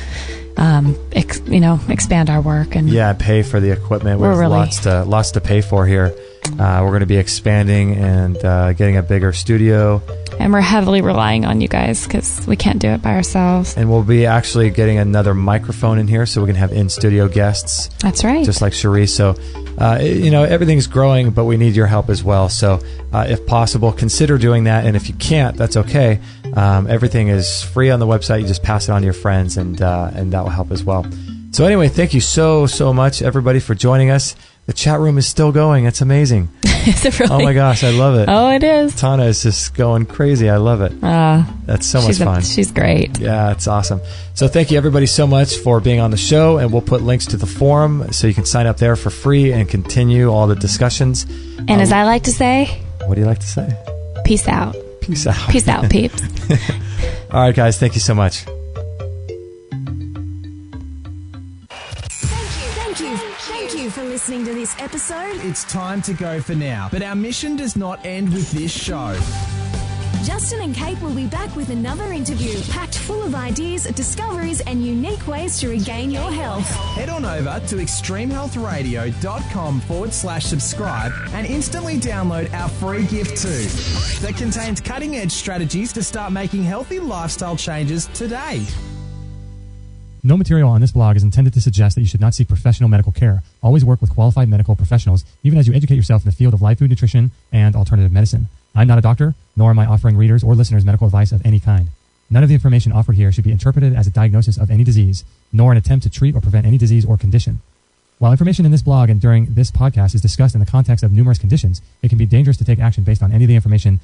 expand our work and pay for the equipment. We have lots to pay for here. We're going to be expanding and getting a bigger studio. And we're heavily relying on you guys because we can't do it by ourselves. And we'll be actually getting another microphone in here so we can have in-studio guests. That's right. Just like Cherie. So, everything's growing, but we need your help as well. So, if possible, consider doing that. And if you can't, that's okay. Everything is free on the website. You just pass it on to your friends, and that will help as well. So anyway, thank you so much, everybody, for joining us. The chat room is still going. It's amazing. Is it really? Oh my gosh, I love it. Oh, it is. Tana is just going crazy. I love it. That's so much fun. She's great. Yeah, it's awesome. So thank you, everybody, so much for being on the show. And we'll put links to the forum so you can sign up there for free and continue all the discussions. And as I like to say... What do you like to say? Peace out. Peace out. Peace out, peeps. All right, guys. Thank you so much. Thank you for listening to this episode. It's time to go for now, but our mission does not end with this show. Justin and Kate will be back with another interview packed full of ideas, discoveries, and unique ways to regain your health. Head on over to extremehealthradio.com/subscribe and instantly download our free gift too that contains cutting-edge strategies to start making healthy lifestyle changes today. No material on this blog is intended to suggest that you should not seek professional medical care. Always work with qualified medical professionals, even as you educate yourself in the field of live food nutrition and alternative medicine. I'm not a doctor, nor am I offering readers or listeners medical advice of any kind. None of the information offered here should be interpreted as a diagnosis of any disease, nor an attempt to treat or prevent any disease or condition. While information in this blog and during this podcast is discussed in the context of numerous conditions, it can be dangerous to take action based on any of the information